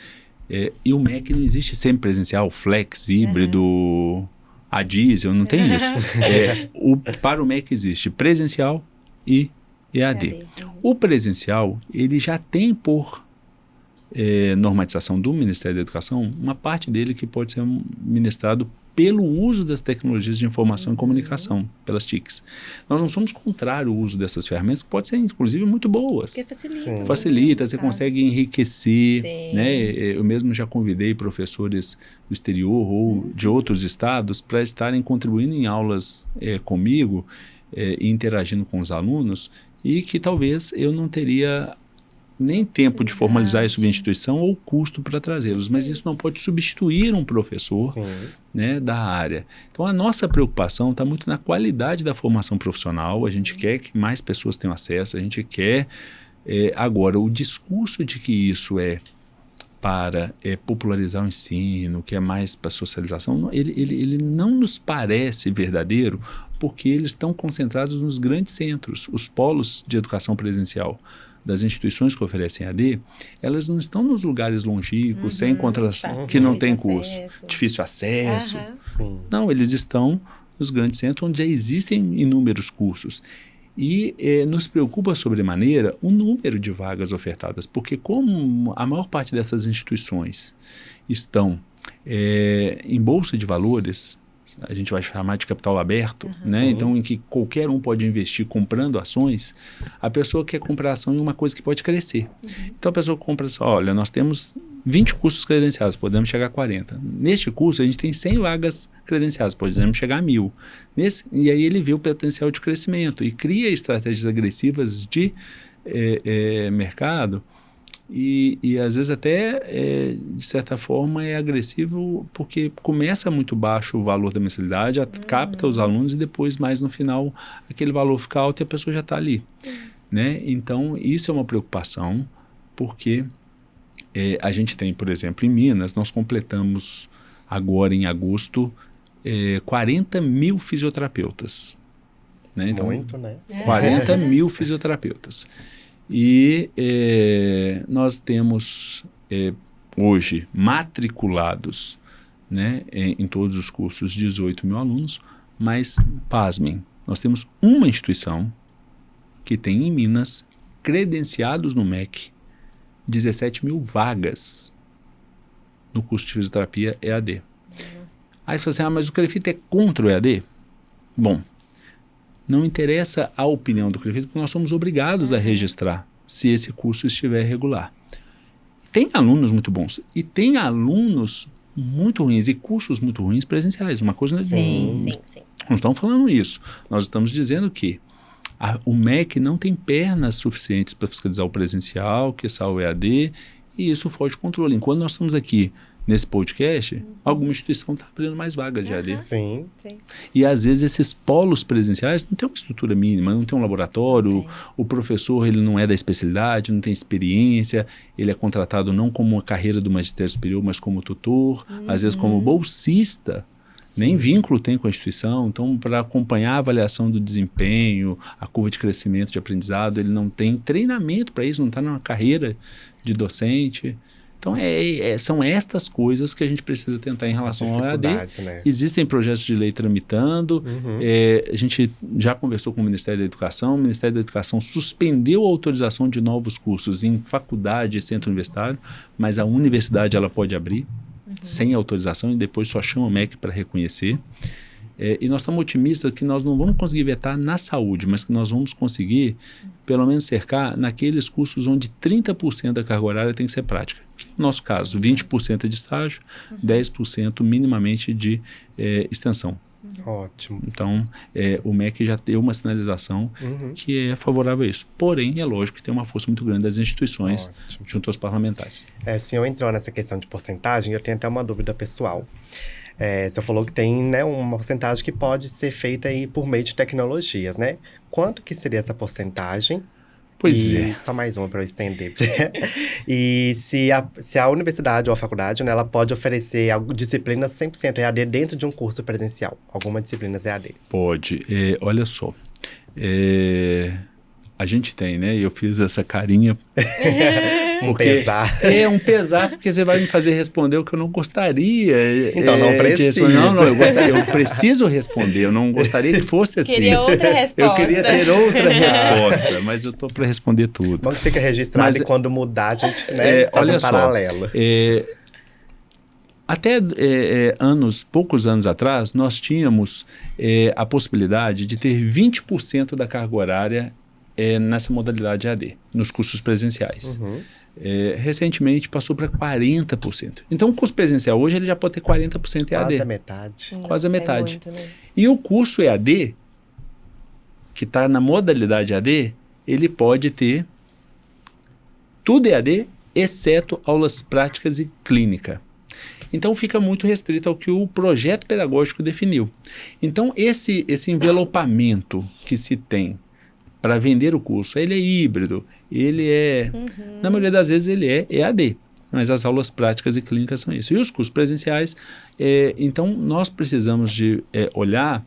e o MEC não existe sempre presencial, flex, híbrido, a diesel, não tem isso. Para o MEC existe presencial e EAD. O presencial, ele já tem por normatização do Ministério da Educação, uma parte dele que pode ser ministrado pelo uso das tecnologias de informação e comunicação, pelas TICs. Nós não somos contrários ao uso dessas ferramentas, que podem ser, inclusive, muito boas. Porque facilita. Facilita, você consegue enriquecer. Né? Eu mesmo já convidei professores do exterior ou de outros estados para estarem contribuindo em aulas comigo e interagindo com os alunos, e que talvez eu não teria nem tempo de formalizar isso via instituição ou custo para trazê-los, mas isso não pode substituir um professor, né, da área. Então a nossa preocupação está muito na qualidade da formação profissional, a gente quer que mais pessoas tenham acesso, a gente quer, agora, o discurso de que isso para popularizar o ensino, que é mais para socialização, ele não nos parece verdadeiro, porque eles estão concentrados nos grandes centros, os polos de educação presencial das instituições que oferecem AD, elas não estão nos lugares longínquos, sem contratação, que não tem curso, difícil acesso. Não, eles estão nos grandes centros, onde já existem inúmeros cursos. E nos preocupa sobremaneira o número de vagas ofertadas, porque como a maior parte dessas instituições estão em bolsa de valores, a gente vai chamar de capital aberto, né? Então em que qualquer um pode investir comprando ações, a pessoa quer comprar ação em uma coisa que pode crescer. Então a pessoa compra assim, olha, nós temos 20 cursos credenciados, podemos chegar a 40. Neste curso a gente tem 100 vagas credenciadas, podemos chegar a 1.000. E aí ele vê o potencial de crescimento e cria estratégias agressivas de mercado. E às vezes até, de certa forma, é agressivo porque começa muito baixo o valor da mensalidade, capta os alunos e depois, mais no final, aquele valor fica alto e a pessoa já está ali. Né? Então, isso é uma preocupação, porque a gente tem, por exemplo, em Minas, nós completamos agora em agosto 40 mil fisioterapeutas. Né? Então, muito, né? 40 mil fisioterapeutas. E nós temos hoje matriculados, né, em todos os cursos 18 mil alunos, mas, pasmem, nós temos uma instituição que tem em Minas, credenciados no MEC, 17 mil vagas no curso de fisioterapia EAD. Aí você fala assim, mas o CREFIT é contra o EAD? Bom, não interessa a opinião do CREFIT, porque nós somos obrigados a registrar se esse curso estiver regular. Tem alunos muito bons e tem alunos muito ruins e cursos muito ruins presenciais. Uma coisa Sim. não estamos falando isso. Nós estamos dizendo que o MEC não tem pernas suficientes para fiscalizar o presencial, que é o EAD, e isso foge de controle. Enquanto nós estamos aqui nesse podcast, alguma instituição está abrindo mais vagas de EAD. Sim. E às vezes esses polos presenciais não tem uma estrutura mínima, não tem um laboratório, o professor ele não é da especialidade, não tem experiência, ele é contratado não como uma carreira do magistério superior, mas como tutor, às vezes como bolsista. Nem vínculo tem com a instituição, então para acompanhar a avaliação do desempenho, a curva de crescimento de aprendizado, ele não tem treinamento para isso, não está numa carreira de docente. Então são estas coisas que a gente precisa tentar em relação ao EAD. Né? Existem projetos de lei tramitando, a gente já conversou com o Ministério da Educação, o Ministério da Educação suspendeu a autorização de novos cursos em faculdade e centro universitário, mas a universidade ela pode abrir sem autorização e depois só chama o MEC para reconhecer. E nós estamos otimistas que nós não vamos conseguir vetar na saúde, mas que nós vamos conseguir, pelo menos, cercar naqueles cursos onde 30% da carga horária tem que ser prática. No nosso caso, 20% é de estágio, 10% minimamente de extensão. Ótimo. Então, o MEC já deu uma sinalização que é favorável a isso. Porém, é lógico que tem uma força muito grande das instituições junto aos parlamentares. O senhor entrou nessa questão de porcentagem, eu tenho até uma dúvida pessoal. O senhor falou que tem, né, uma porcentagem que pode ser feita aí por meio de tecnologias, né? Quanto que seria essa porcentagem? Pois é. Só mais uma para eu estender. E se a universidade ou a faculdade, né, ela pode oferecer disciplinas 100% EAD dentro de um curso presencial? Algumas disciplinas EAD? Pode. Olha só. A gente tem, né? Eu fiz essa carinha. Pesar. Um pesar, porque você vai me fazer responder o que eu não gostaria. Então não precisa. Eu preciso responder, eu não gostaria que fosse assim. Queria outra resposta. Eu queria ter outra resposta, mas eu estou para responder tudo. Bom que fica registrado e quando mudar a gente faz olha um paralelo. Até poucos anos atrás, nós tínhamos a possibilidade de ter 20% da carga horária nessa modalidade EAD, nos cursos presenciais. Recentemente passou para 40%. Então o curso presencial hoje ele já pode ter 40% EAD. Quase a metade. Quase a metade. E o curso EAD, que está na modalidade EAD, ele pode ter tudo EAD, exceto aulas práticas e clínica. Então fica muito restrito ao que o projeto pedagógico definiu. Então esse envelopamento que se tem para vender o curso, ele é híbrido, ele na maioria das vezes ele é EAD, mas as aulas práticas e clínicas são isso. E os cursos presenciais, então nós precisamos de olhar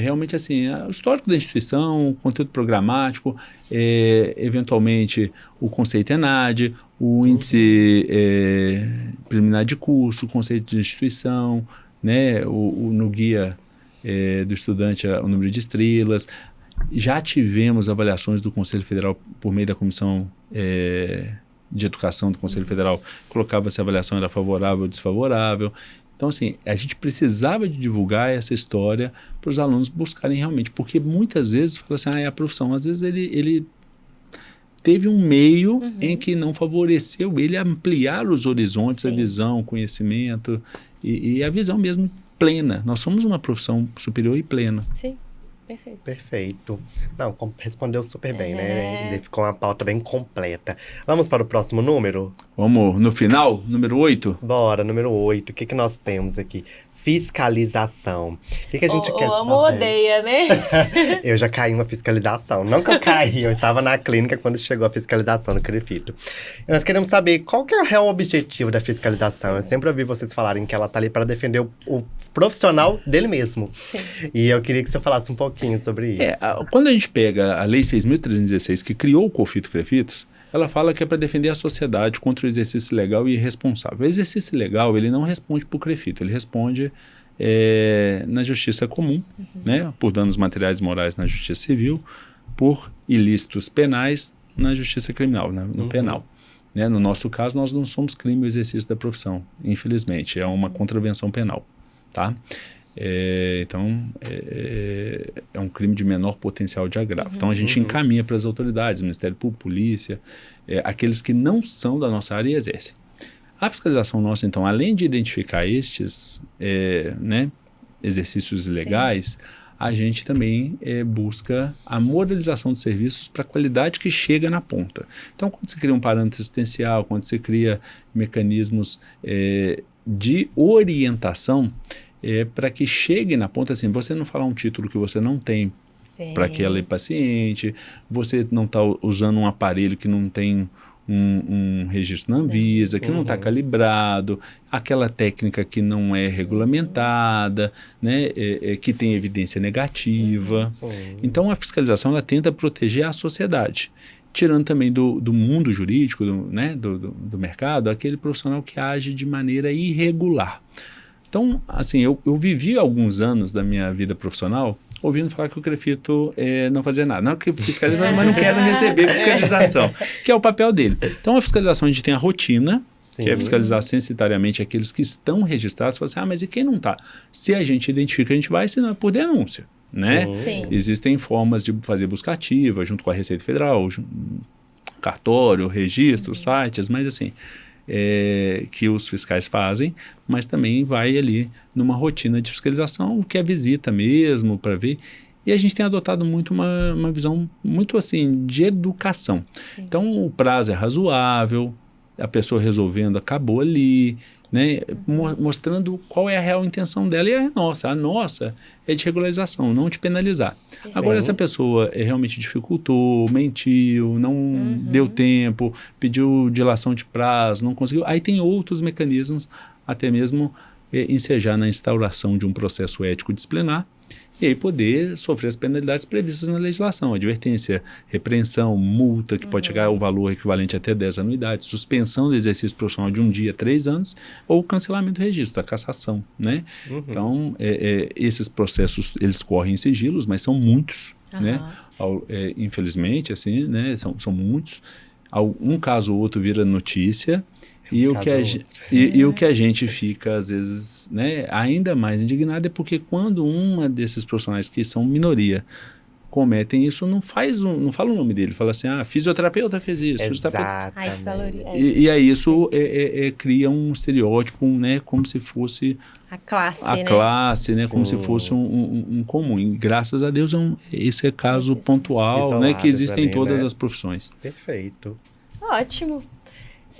realmente assim, o histórico da instituição, o conteúdo programático, eventualmente o conceito ENAD, o índice preliminar de curso, o conceito de instituição, né, no guia do estudante o número de estrelas. Já tivemos avaliações do Conselho Federal por meio da Comissão de Educação do Conselho Federal, colocava se a avaliação era favorável ou desfavorável. Então, assim, a gente precisava de divulgar essa história para os alunos buscarem realmente, porque muitas vezes fala assim, é a profissão, às vezes ele teve um meio em que não favoreceu ele ampliar os horizontes, a visão, o conhecimento e a visão mesmo plena. Nós somos uma profissão superior e plena. Sim. Perfeito. Não, respondeu super bem, né? Ele ficou uma pauta bem completa. Vamos para o próximo número? Vamos no final, número 8? Bora, número 8. O que nós temos aqui? Fiscalização. O que a gente quer saber? Amo ou odeia, né? Eu já caí em uma fiscalização. Não que eu caí, eu estava na clínica quando chegou a fiscalização no CREFITO. E nós queremos saber qual que é o real objetivo da fiscalização. Eu sempre ouvi vocês falarem que ela está ali para defender o profissional dele mesmo. Sim. E eu queria que você falasse um pouquinho sobre isso. Quando a gente pega a Lei 6.316, que criou o COFITO-CREFITOS, ela fala que é para defender a sociedade contra o exercício legal e irresponsável. O exercício legal, ele não responde para o CREFITO, ele responde na justiça comum, né, por danos materiais e morais na justiça civil, por ilícitos penais na justiça criminal, no penal. Né? No nosso caso, nós não somos crime o exercício da profissão, infelizmente, é uma contravenção penal. Tá? Então, é um crime de menor potencial de agravo. Então, a gente encaminha para as autoridades, Ministério Público, Polícia, aqueles que não são da nossa área e exercem. A fiscalização nossa, então, além de identificar estes né, exercícios ilegais, a gente também busca a modelização dos serviços para a qualidade que chega na ponta. Então, quando você cria um parâmetro assistencial, quando você cria mecanismos de orientação para que chegue na ponta, assim, você não falar um título que você não tem para aquele paciente, você não está usando um aparelho que não tem um registro na Anvisa, que não está calibrado, aquela técnica que não é regulamentada, né, que tem evidência negativa. Então, a fiscalização ela tenta proteger a sociedade, tirando também do mundo jurídico, né, do mercado, aquele profissional que age de maneira irregular. Então, assim, eu vivi alguns anos da minha vida profissional ouvindo falar que o CREFITO não fazia nada. Não que fiscaliza, mas não quer receber fiscalização, que é o papel dele. Então, a fiscalização, a gente tem a rotina, que é fiscalizar censitariamente aqueles que estão registrados. Fala assim, mas e quem não está? Se a gente identifica, a gente vai, senão é por denúncia. Né? Sim. Existem formas de fazer busca ativa, junto com a Receita Federal, cartório, registro, sites, mas assim... que os fiscais fazem, mas também vai ali numa rotina de fiscalização, que é visita mesmo, para ver. E a gente tem adotado muito uma visão muito assim de educação. Sim. Então, o prazo é razoável, a pessoa resolvendo acabou ali, né? Mostrando qual é a real intenção dela e a nossa é de regularização, não de penalizar. Sim. Agora, se a pessoa realmente dificultou, mentiu, não deu tempo, pediu dilação de prazo, não conseguiu, aí tem outros mecanismos, até mesmo ensejar na instauração de um processo ético disciplinar, e aí poder sofrer as penalidades previstas na legislação, advertência, repreensão, multa, que pode chegar ao valor equivalente até 10 anuidades, suspensão do exercício profissional de 1 dia a 3 anos, ou cancelamento do registro, a cassação, né? Então, esses processos, eles correm em sigilos, mas são muitos, né? Infelizmente, assim, né? São muitos. Um caso ou outro vira notícia, e o que a gente fica, às vezes, né, ainda mais indignado é porque quando uma desses profissionais que são minoria cometem isso, não fala o nome dele, fala assim, fisioterapeuta fez isso, fisioterapeuta. Isso valoriza. E aí isso cria um estereótipo, né, como se fosse a classe, né, como se fosse um comum. E graças a Deus esse é caso pontual, isolados, né, que existe em todas né? as profissões. Perfeito. Ótimo.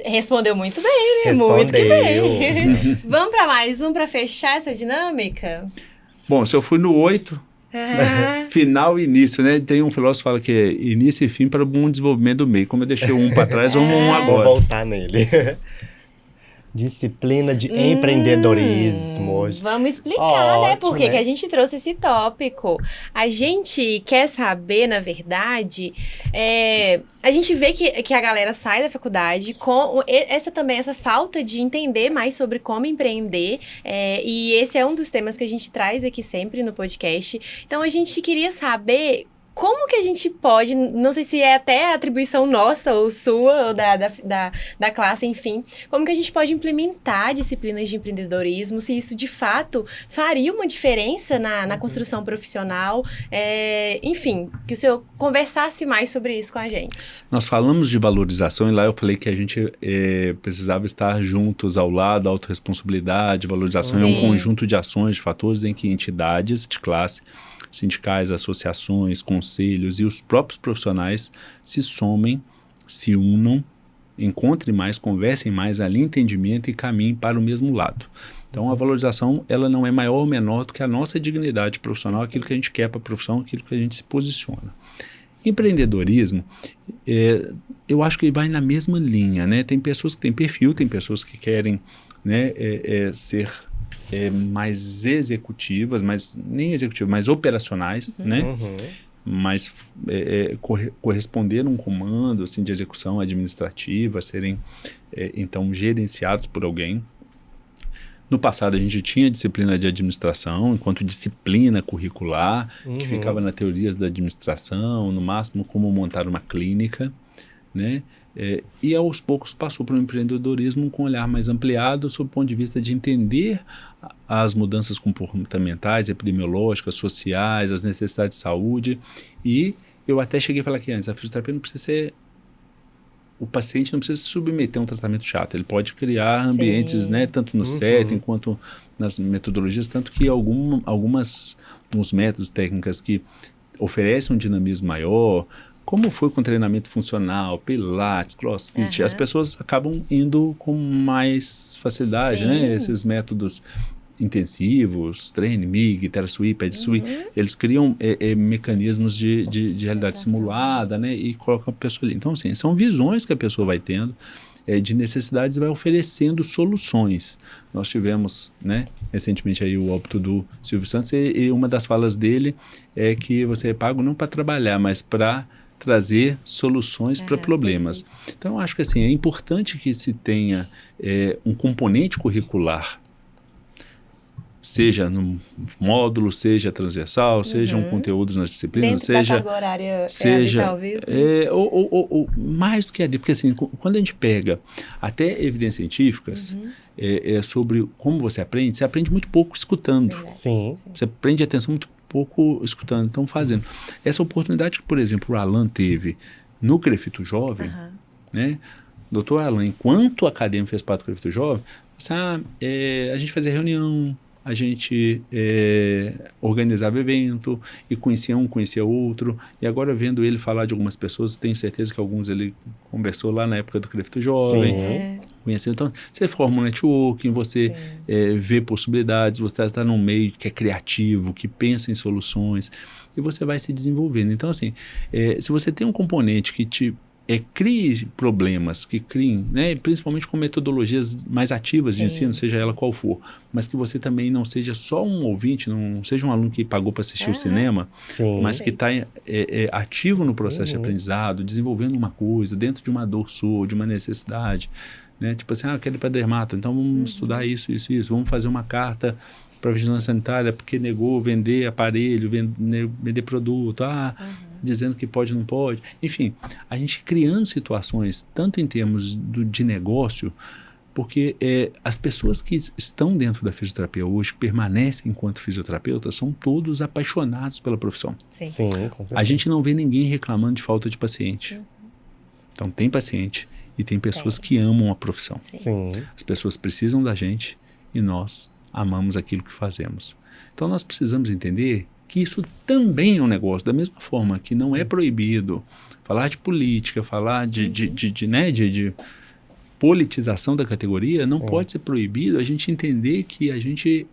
Respondeu muito bem, né? Respondeu. Muito que bem. Vamos para mais um para fechar essa dinâmica? Bom, se eu fui no 8, final e início, né? Tem um filósofo que fala que é início e fim para o bom desenvolvimento do meio. Como eu deixei um para trás, vamos um agora. Vou voltar nele. Disciplina de empreendedorismo. Vamos explicar, Ótimo, né? Por que né? a gente trouxe esse tópico. A gente quer saber, na verdade, a gente vê que a galera sai da faculdade com essa falta de entender mais sobre como empreender. E esse é um dos temas que a gente traz aqui sempre no podcast. Então, a gente queria saber... Como que a gente pode, não sei se é até atribuição nossa ou sua, ou da classe, enfim, como que a gente pode implementar disciplinas de empreendedorismo, se isso de fato faria uma diferença na construção profissional, enfim, que o senhor conversasse mais sobre isso com a gente. Nós falamos de valorização e lá eu falei que a gente precisava estar juntos ao lado, autorresponsabilidade, valorização é um conjunto de ações, de fatores em que entidades de classe, sindicais, associações, conselhos e os próprios profissionais se somem, se unam, encontrem mais, conversem mais, alinhem entendimento e caminhem para o mesmo lado. Então, a valorização ela não é maior ou menor do que a nossa dignidade profissional, aquilo que a gente quer para a profissão, aquilo que a gente se posiciona. Empreendedorismo, eu acho que vai na mesma linha, né? Tem pessoas que têm perfil, tem pessoas que querem, né, ser... mais executivas, nem executivas, mais operacionais, né? Mas corresponder a um comando assim, de execução administrativa, serem então gerenciados por alguém. No passado a gente tinha disciplina de administração enquanto disciplina curricular, que ficava na teorias da administração, no máximo como montar uma clínica, né? E aos poucos passou para o empreendedorismo com um olhar mais ampliado sob o ponto de vista de entender as mudanças comportamentais, epidemiológicas, sociais, as necessidades de saúde. E eu até cheguei a falar aqui antes, a fisioterapia não precisa ser o paciente não precisa se submeter a um tratamento chato, ele pode criar ambientes, né, tanto no setting quanto nas metodologias, tanto que alguns métodos, técnicas que oferecem um dinamismo maior, como foi com treinamento funcional, pilates, crossfit, as pessoas acabam indo com mais facilidade, né, esses métodos intensivos, treine, MIG, TeraSui, PedSui, eles criam mecanismos de realidade simulada, né, e colocam a pessoa ali. Então, assim, são visões que a pessoa vai tendo, de necessidades, e vai oferecendo soluções. Nós tivemos, né, recentemente aí o óbito do Silvio Santos, e uma das falas dele é que você é pago não para trabalhar, mas para trazer soluções para problemas. Então, eu acho que assim, é importante que se tenha um componente curricular, seja no módulo, seja transversal, sejam conteúdos nas disciplinas, dentro da carga horária seja talvez, ou mais do que AD, porque assim, quando a gente pega até evidências científicas sobre como você aprende muito pouco escutando. Sim. Você prende atenção muito pouco escutando, então fazendo. Essa oportunidade que, por exemplo, o Alan teve no CREFITO Jovem, né? Doutor Alan, enquanto acadêmico fez parte do CREFITO Jovem, a gente fazia reunião, a gente organizava evento e conhecia um, conhecia outro, e agora vendo ele falar de algumas pessoas, tenho certeza que alguns ele conversou lá na época do CREFITO Jovem, conheceu. Então, você forma um networking, você vê possibilidades, você está num meio que é criativo, que pensa em soluções, e você vai se desenvolvendo. Então, assim, se você tem um componente que te crie problemas, que criem, né, principalmente com metodologias mais ativas de ensino, seja ela qual for, mas que você também não seja só um ouvinte, não seja um aluno que pagou para assistir o cinema, mas que está ativo no processo de aprendizado, desenvolvendo uma coisa dentro de uma dor sua, de uma necessidade, né, tipo assim, quero ir para dermato, então vamos estudar isso, vamos fazer uma carta para a vigilância sanitária porque negou vender aparelho, vender produto, dizendo que pode ou não pode. Enfim, a gente criando situações, tanto em termos de negócio, porque as pessoas que estão dentro da fisioterapia hoje, que permanecem enquanto fisioterapeutas, são todos apaixonados pela profissão. Sim, com certeza. A gente não vê ninguém reclamando de falta de paciente. Então, tem paciente e tem pessoas que amam a profissão. Sim. As pessoas precisam da gente e nós amamos aquilo que fazemos. Então, nós precisamos entender que isso também é um negócio, da mesma forma que não é proibido falar de política, falar de politização da categoria, não pode ser proibido a gente entender que a gente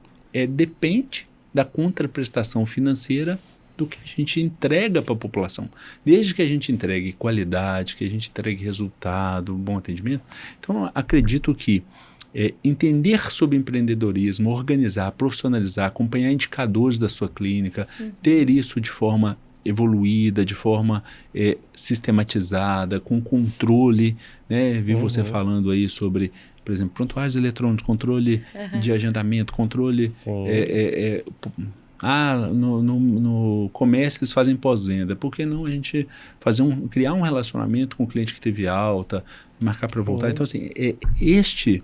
depende da contraprestação financeira do que a gente entrega para a população. Desde que a gente entregue qualidade, que a gente entregue resultado, bom atendimento. Então, acredito que entender sobre empreendedorismo, organizar, profissionalizar, acompanhar indicadores da sua clínica, ter isso de forma evoluída, de forma sistematizada, com controle, né? Vi você falando aí sobre, por exemplo, prontuários eletrônicos, controle de agendamento, controle... no comércio eles fazem pós-venda. Por que não a gente criar um relacionamento com o cliente que teve alta, marcar para voltar? Então, assim, este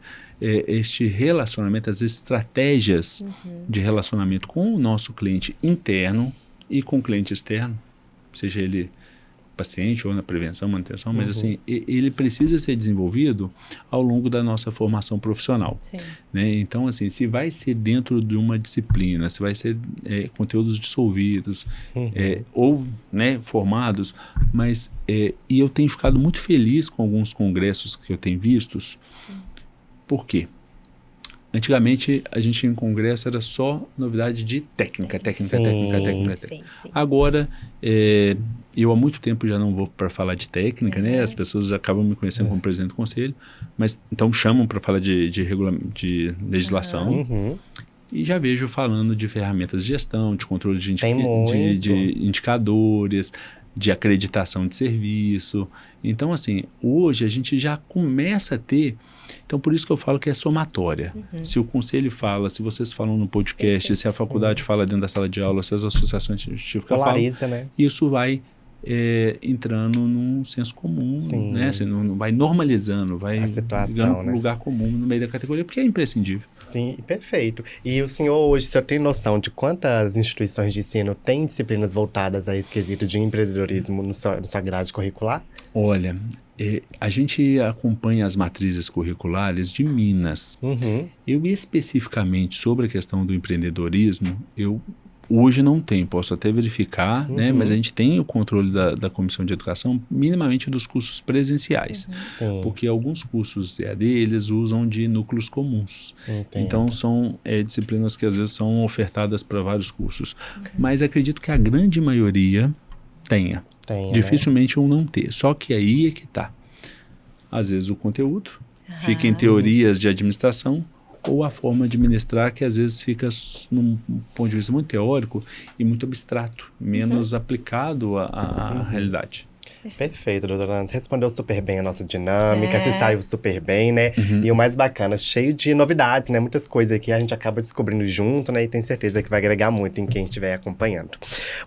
relacionamento, as estratégias de relacionamento com o nosso cliente interno e com o cliente externo, seja ele paciente ou na prevenção, manutenção, mas assim, ele precisa ser desenvolvido ao longo da nossa formação profissional. Né? Então, assim, se vai ser dentro de uma disciplina, se vai ser conteúdos dissolvidos ou, né, formados, mas e eu tenho ficado muito feliz com alguns congressos que eu tenho vistos. Por quê? Antigamente, a gente em congresso era só novidade de técnica. Agora, eu há muito tempo já não vou para falar de técnica, né? As pessoas acabam me conhecendo como presidente do conselho, mas então chamam para falar de legislação. E já vejo falando de ferramentas de gestão, de controle de indicadores, de acreditação de serviço. Então, assim, hoje a gente já começa a ter... Então, por isso que eu falo que é somatória. Se o conselho fala, se vocês falam no podcast, se a faculdade fala dentro da sala de aula, se as associações científicas falam, né? Isso vai entrando num senso comum, Sim. né? Assim, não vai normalizando, vai A situação, ligando para né? um lugar comum no meio da categoria, porque é imprescindível. Sim, perfeito. E o senhor hoje, o senhor tem noção de quantas instituições de ensino têm disciplinas voltadas a esse quesito de empreendedorismo na sua grade curricular? Olha, a gente acompanha as matrizes curriculares de Minas. Uhum. Eu especificamente sobre a questão do empreendedorismo, eu hoje não tenho, posso até verificar, né? Mas a gente tem o controle da Comissão de Educação minimamente dos cursos presenciais. Sim, Porque alguns cursos EAD, eles usam de núcleos comuns. entendo. Então, são disciplinas que às vezes são ofertadas para vários cursos. Mas acredito que a grande maioria tenha. Tem, Dificilmente um não ter. Só que aí é que está. Às vezes o conteúdo fica em teorias de administração ou a forma de ministrar que às vezes fica num ponto de vista muito teórico e muito abstrato, menos aplicado à realidade. Perfeito, doutora Ana. Você respondeu super bem a nossa dinâmica, você saiu super bem, né? E o mais bacana, cheio de novidades, né? Muitas coisas aqui a gente acaba descobrindo junto, né? E tenho certeza que vai agregar muito em quem estiver acompanhando.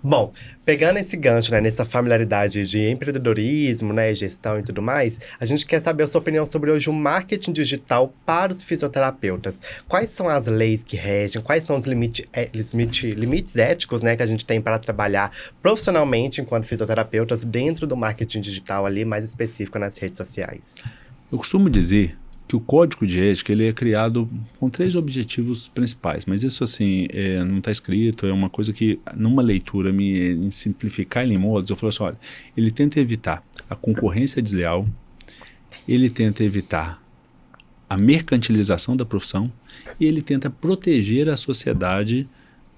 Bom, pegando esse gancho, né? Nessa familiaridade de empreendedorismo, né? Gestão e tudo mais, a gente quer saber a sua opinião sobre hoje o marketing digital para os fisioterapeutas. Quais são as leis que regem? Quais são os limites éticos, né? Que a gente tem para trabalhar profissionalmente enquanto fisioterapeutas dentro do marketing digital ali, mais específico nas redes sociais? Eu costumo dizer que o código de ética ele é criado com 3 objetivos principais, mas isso assim não está escrito, é uma coisa que numa leitura, em simplificar ele em modos, eu falo assim, olha, ele tenta evitar a concorrência desleal, ele tenta evitar a mercantilização da profissão e ele tenta proteger a sociedade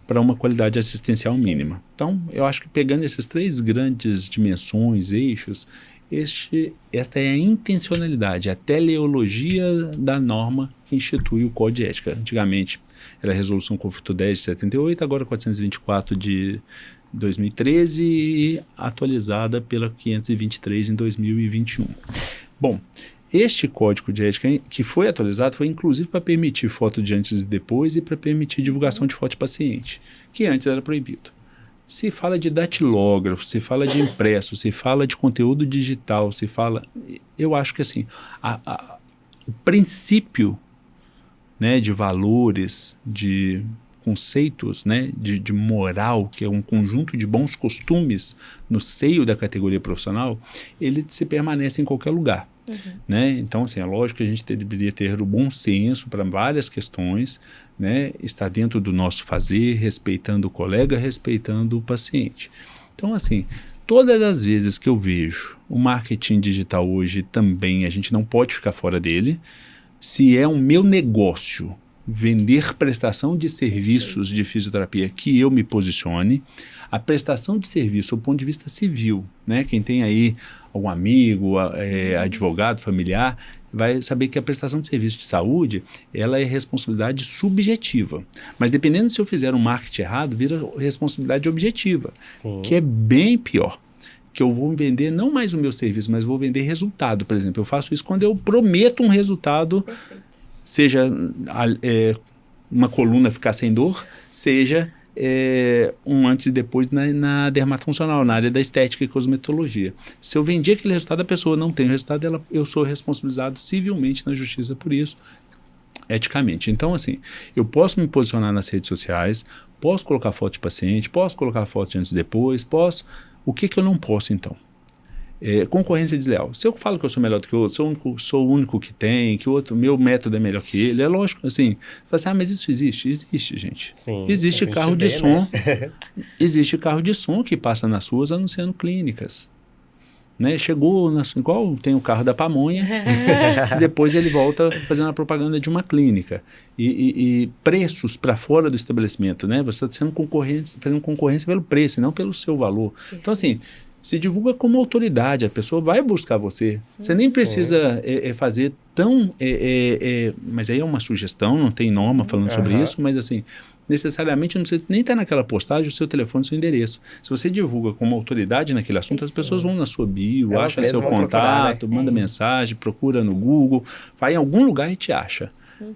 para uma qualidade assistencial mínima. Então, eu acho que pegando essas 3 grandes dimensões, eixos, esta é a intencionalidade, a teleologia da norma que institui o Código de Ética. Antigamente era a Resolução Conflito 10 de 78, agora 424 de 2013 e atualizada pela 523 em 2021. Bom, este código de ética que foi atualizado foi inclusive para permitir foto de antes e depois e para permitir divulgação de foto de paciente, que antes era proibido. Se fala de datilógrafo, se fala de impresso, se fala de conteúdo digital, se fala... Eu acho que assim, o princípio, né, de valores, de conceitos, né, de moral, que é um conjunto de bons costumes no seio da categoria profissional, ele se permanece em qualquer lugar. Né? Então, assim, é lógico que a gente deveria ter o bom senso para várias questões, né? Estar dentro do nosso fazer, respeitando o colega, respeitando o paciente. Então, assim, todas as vezes que eu vejo o marketing digital hoje também, a gente não pode ficar fora dele. Se é um meu negócio vender prestação de serviços de fisioterapia que eu me posicione, a prestação de serviço do ponto de vista civil, né? Quem tem aí algum amigo, advogado, familiar, vai saber que a prestação de serviço de saúde, ela é responsabilidade subjetiva. Mas dependendo se eu fizer um marketing errado, vira responsabilidade objetiva, que é bem pior. Que eu vou vender não mais o meu serviço, mas vou vender resultado. Por exemplo, eu faço isso quando eu prometo um resultado, seja uma coluna ficar sem dor, seja um antes e depois na dermatofuncional, na área da estética e cosmetologia. Se eu vendi aquele resultado, a pessoa não tem o resultado, eu sou responsabilizado civilmente na justiça por isso, eticamente. Então, assim, eu posso me posicionar nas redes sociais, posso colocar foto de paciente, posso colocar foto de antes e depois, posso... O que eu não posso, então? Concorrência desleal. Se eu falo que eu sou melhor do que o outro, sou o único que tem, que o outro, meu método é melhor que ele, é lógico, assim, você fala assim, mas isso existe? Existe, gente. Sim, existe carro de som, né? existe carro de som que passa nas ruas anunciando clínicas. Né? Chegou, igual tem o carro da pamonha, depois ele volta fazendo a propaganda de uma clínica. E preços para fora do estabelecimento, né? Você está fazendo concorrência pelo preço, não pelo seu valor. Então, assim, se divulga como autoridade, a pessoa vai buscar você. Você nem precisa fazer tão... mas aí é uma sugestão, não tem norma falando sobre isso, mas assim... necessariamente não precisa nem estar naquela postagem o seu telefone, o seu endereço. Se você divulga como autoridade naquele assunto, as pessoas vão na sua bio, acham seu contato, manda mensagem, procura no Google, vai em algum lugar e te acha.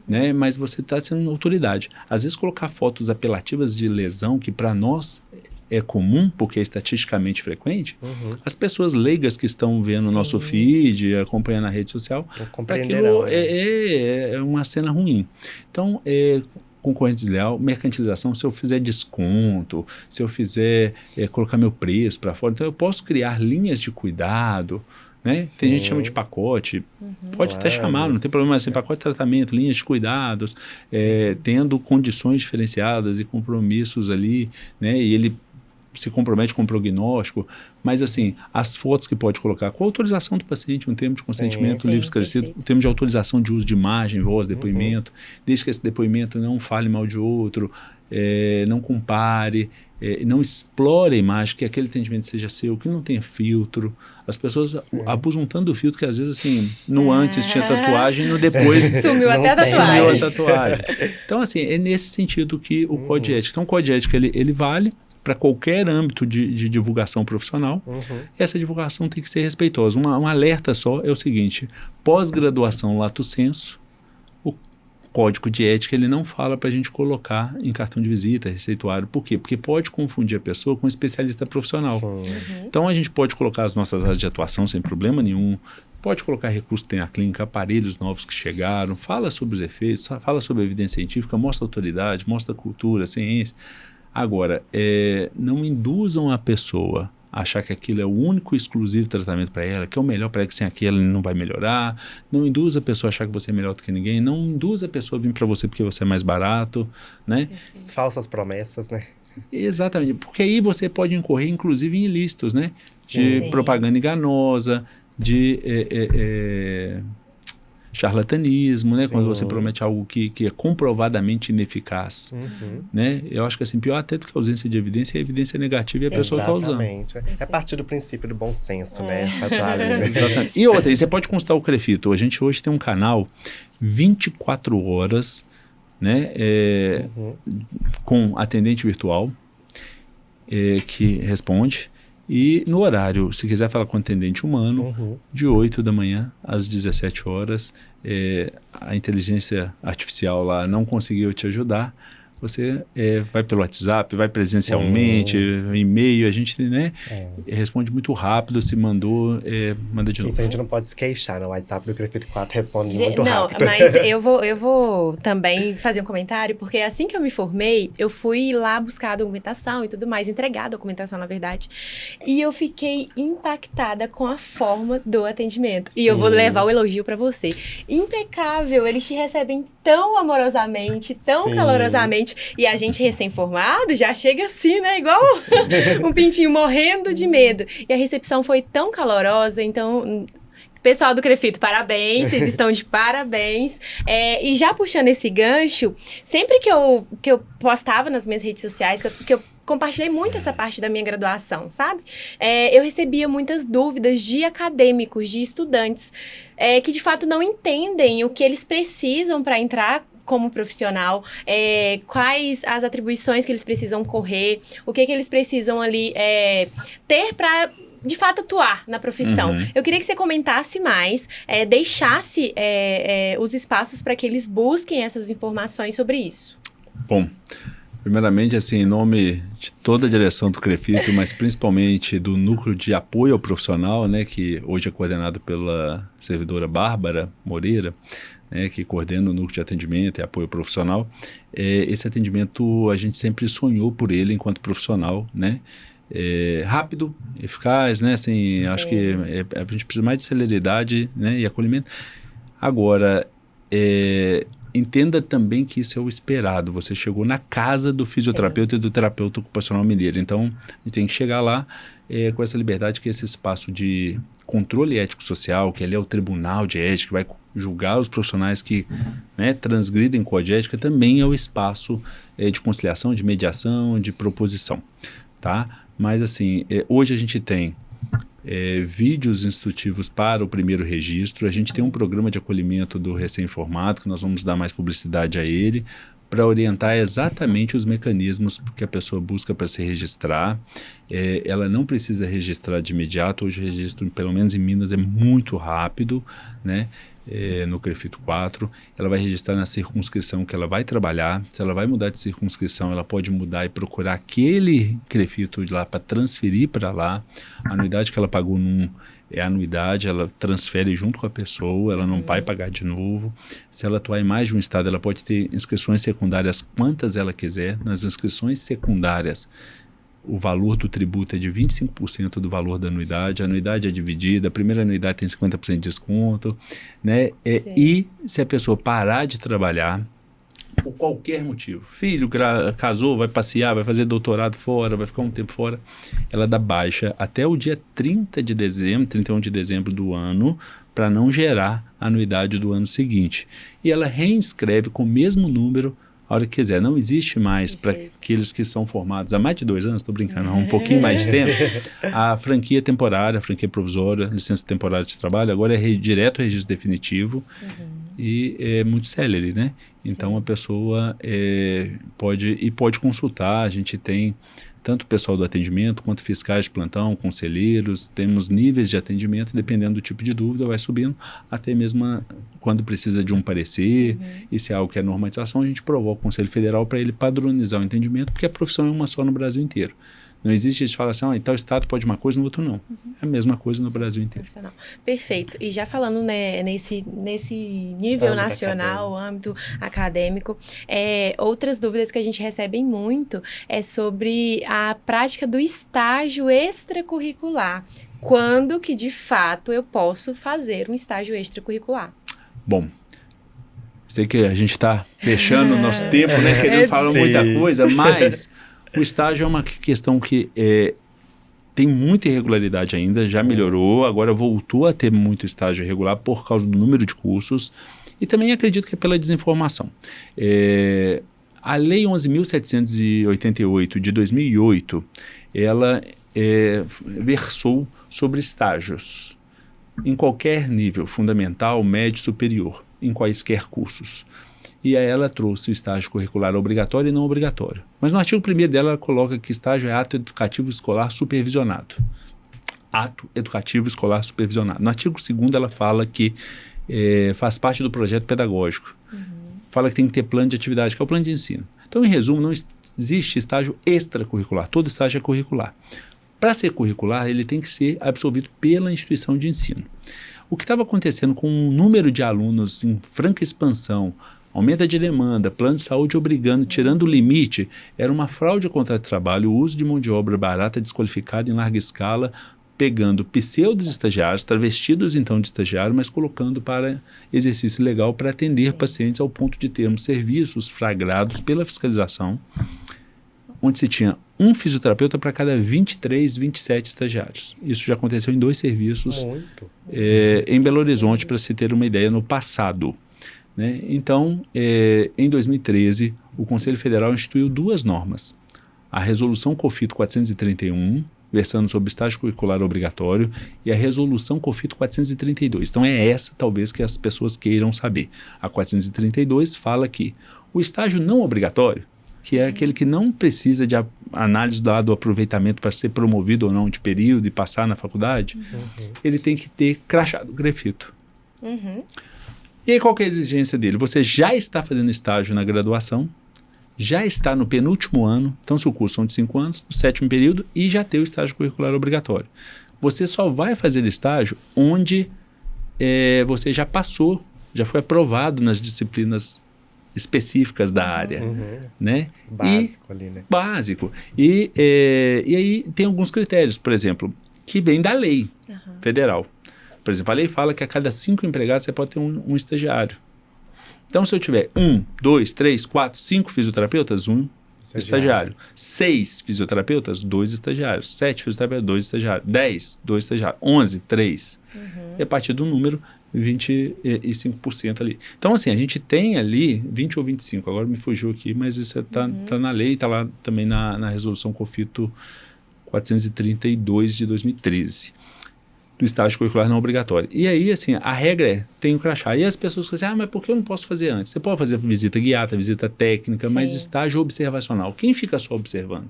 Né? Mas você está sendo uma autoridade. Às vezes colocar fotos apelativas de lesão, que para nós é comum, porque é estatisticamente frequente, as pessoas leigas que estão vendo o nosso feed, acompanhando a rede social, para aquilo é uma cena ruim. Então, concorrência desleal, mercantilização, se eu fizer desconto, se eu fizer colocar meu preço para fora, então eu posso criar linhas de cuidado, né? Tem gente que chama de pacote, pode até chamar, não tem problema, assim, pacote de tratamento, linhas de cuidados, tendo condições diferenciadas e compromissos ali, né? E ele se compromete com o prognóstico, mas assim, as fotos que pode colocar com a autorização do paciente, um termo de consentimento livre esclarecido, um termo de autorização de uso de imagem, voz, depoimento, desde que esse depoimento não fale mal de outro, não compare, não explore a imagem, que aquele atendimento seja seu, que não tenha filtro. As pessoas abusam tanto do filtro que às vezes assim, no antes tinha tatuagem, no depois sumiu até a tatuagem. Sumiu a tatuagem. Então assim, é nesse sentido que o Código de Ética. Então o Código de Ética ele vale para qualquer âmbito de divulgação profissional. Essa divulgação tem que ser respeitosa. Um alerta só é o seguinte: pós-graduação lato sensu, o Código de Ética ele não fala para a gente colocar em cartão de visita, receituário. Por quê? Porque pode confundir a pessoa com um especialista profissional. Então a gente pode colocar as nossas áreas de atuação sem problema nenhum, pode colocar recursos que tem a clínica, aparelhos novos que chegaram, fala sobre os efeitos, fala sobre a evidência científica, mostra autoridade, mostra cultura, ciência. Agora, não induzam a pessoa a achar que aquilo é o único e exclusivo tratamento para ela, que é o melhor para ela, que sem aquilo ela não vai melhorar. Não induz a pessoa a achar que você é melhor do que ninguém. Não induz a pessoa a vir para você porque você é mais barato, né? As falsas promessas, né? Exatamente, porque aí você pode incorrer, inclusive, em ilícitos, né? De propaganda enganosa, de charlatanismo, né? Quando você promete algo que é comprovadamente ineficaz, né? Eu acho que assim, pior até do que a ausência de evidência, é a evidência negativa e a pessoa está usando. Exatamente. É partir do princípio do bom senso, né? Ali, Exatamente. E outra, você pode consultar o Crefito. A gente hoje tem um canal 24 horas, né? Com atendente virtual que responde. E no horário, se quiser falar com o atendente humano, de 8 da manhã às 17 horas, a inteligência artificial lá não conseguiu te ajudar, você vai pelo WhatsApp, vai presencialmente, e-mail, a gente responde muito rápido, se mandou, manda de novo. Isso a gente não pode se queixar, no WhatsApp do Crefito 4 responde muito rápido. Não, mas eu vou também fazer um comentário, porque assim que eu me formei, eu fui lá buscar a documentação e tudo mais, entregar a documentação, na verdade, e eu fiquei impactada com a forma do atendimento. E eu vou levar o elogio pra você. Impecável, eles te recebem tão amorosamente, tão calorosamente, e a gente recém-formado já chega assim, né? Igual um pintinho morrendo de medo. E a recepção foi tão calorosa, então... Pessoal do Crefito, parabéns, vocês estão de parabéns. E já puxando esse gancho, sempre que eu postava nas minhas redes sociais, que eu compartilhei muito essa parte da minha graduação, sabe? Eu recebia muitas dúvidas de acadêmicos, de estudantes, que de fato não entendem o que eles precisam para entrar como profissional, quais as atribuições que eles precisam correr, o que eles precisam ali ter para... de fato atuar na profissão. Eu queria que você comentasse mais, deixasse os espaços para que eles busquem essas informações sobre isso. Bom, primeiramente, assim, em nome de toda a direção do Crefito, mas principalmente do núcleo de apoio ao profissional, né, que hoje é coordenado pela servidora Bárbara Moreira, né, que coordena o núcleo de atendimento e apoio profissional. Esse atendimento a gente sempre sonhou por ele enquanto profissional, né? Rápido, eficaz, né? Assim, acho que a gente precisa mais de celeridade, né, e acolhimento. Agora, entenda também que isso é o esperado. Você chegou na casa do fisioterapeuta e do terapeuta ocupacional mineiro. Então, a gente tem que chegar lá com essa liberdade, que esse espaço de controle ético-social, que ali é o tribunal de ética, que vai julgar os profissionais que, né, transgridem código de ética, também é o espaço de conciliação, de mediação, de proposição, tá? Mas assim, hoje a gente tem vídeos instrutivos para o primeiro registro, a gente tem um programa de acolhimento do recém-formado, que nós vamos dar mais publicidade a ele, para orientar exatamente os mecanismos que a pessoa busca para se registrar. Ela não precisa registrar de imediato, hoje o registro, pelo menos em Minas, é muito rápido, né? no CREFITO 4, ela vai registrar na circunscrição que ela vai trabalhar. Se ela vai mudar de circunscrição, ela pode mudar e procurar aquele CREFITO de lá para transferir para lá. A anuidade que ela pagou é a anuidade, ela transfere junto com a pessoa, ela não vai pagar de novo. Se ela atuar em mais de um estado, ela pode ter inscrições secundárias quantas ela quiser. Nas inscrições secundárias, o valor do tributo é de 25% do valor da anuidade, a anuidade é dividida, a primeira anuidade tem 50% de desconto, né? E se a pessoa parar de trabalhar, por qualquer motivo, filho casou, vai passear, vai fazer doutorado fora, vai ficar um tempo fora, ela dá baixa até o dia 31 de dezembro do ano, para não gerar a anuidade do ano seguinte. E ela reinscreve com o mesmo número a hora que quiser. Não existe mais para aqueles que são formados há mais de 2 anos, estou brincando, há um pouquinho mais de tempo, a franquia temporária, a franquia provisória, licença temporária de trabalho, agora é direto ao registro definitivo e é muito célere, né? Sim. Então a pessoa pode consultar, a gente tem tanto o pessoal do atendimento, quanto fiscais de plantão, conselheiros, temos níveis de atendimento, dependendo do tipo de dúvida, vai subindo, até mesmo quando precisa de um parecer, e se é algo que é normatização, a gente provoca o Conselho Federal para ele padronizar o entendimento, porque a profissão é uma só no Brasil inteiro. Não existe de falar assim, em tal estado pode uma coisa, no outro não. É a mesma coisa no Brasil inteiro. Perfeito. E já falando, né, nesse nível nacional, âmbito acadêmico, outras dúvidas que a gente recebe muito é sobre a prática do estágio extracurricular. Quando que, de fato, eu posso fazer um estágio extracurricular? Bom, sei que a gente está fechando o nosso tempo, né, querendo falar muita coisa, mas o estágio é uma questão que tem muita irregularidade ainda, já melhorou, agora voltou a ter muito estágio irregular por causa do número de cursos e também acredito que é pela desinformação. A Lei 11.788 de 2008, ela versou sobre estágios em qualquer nível, fundamental, médio, superior, em quaisquer cursos. E aí ela trouxe o estágio curricular obrigatório e não obrigatório. Mas no artigo 1º dela, ela coloca que estágio é ato educativo escolar supervisionado. Ato educativo escolar supervisionado. No artigo 2º, ela fala que faz parte do projeto pedagógico. Fala que tem que ter plano de atividade, que é o plano de ensino. Então, em resumo, não existe estágio extracurricular. Todo estágio é curricular. Para ser curricular, ele tem que ser absolvido pela instituição de ensino. O que estava acontecendo com o número de alunos em franca expansão, aumento de demanda, plano de saúde obrigando, tirando o limite, era uma fraude ao contrato de trabalho, o uso de mão de obra barata desqualificada em larga escala, pegando pseudos estagiários, travestidos então de estagiário, mas colocando para exercício legal para atender pacientes ao ponto de termos serviços flagrados pela fiscalização, onde se tinha um fisioterapeuta para cada 23, 27 estagiários. Isso já aconteceu em 2 serviços em Belo Horizonte, para se ter uma ideia, no passado. Né? Então, em 2013, o Conselho Federal instituiu 2 normas. A Resolução COFITO 431, versando sobre estágio curricular obrigatório, e a Resolução COFITO 432. Então, é essa, talvez, que as pessoas queiram saber. A 432 fala que o estágio não obrigatório, que é aquele que não precisa de análise do aproveitamento para ser promovido ou não de período e passar na faculdade, ele tem que ter crachá do CREFITO. E aí, qual que é a exigência dele? Você já está fazendo estágio na graduação, já está no penúltimo ano, então se o curso são de 5 anos, no 7º período, e já tem o estágio curricular obrigatório. Você só vai fazer estágio onde você já passou, já foi aprovado nas disciplinas específicas da área, né? Básico ali, né? Básico. E aí tem alguns critérios, por exemplo, que vem da lei federal. Por exemplo, a lei fala que a cada 5 empregados você pode ter um estagiário. Então, se eu tiver 1, 2, 3, 4, 5 fisioterapeutas, 1 estagiário. 6 fisioterapeutas, 2 estagiários. 7 fisioterapeutas, 2 estagiários. 10, 2 estagiários. 11, 3. E a partir do número, 25% ali. Então, assim, a gente tem ali 20 ou 25. Agora me fugiu aqui, mas isso está na lei, está lá também na resolução COFITO 432 de 2013. do estágio curricular não obrigatório. E aí, assim, a regra é, tem o crachá. E as pessoas falam assim, mas por que eu não posso fazer antes? Você pode fazer visita guiada, visita técnica, Sim. mas estágio observacional. Quem fica só observando?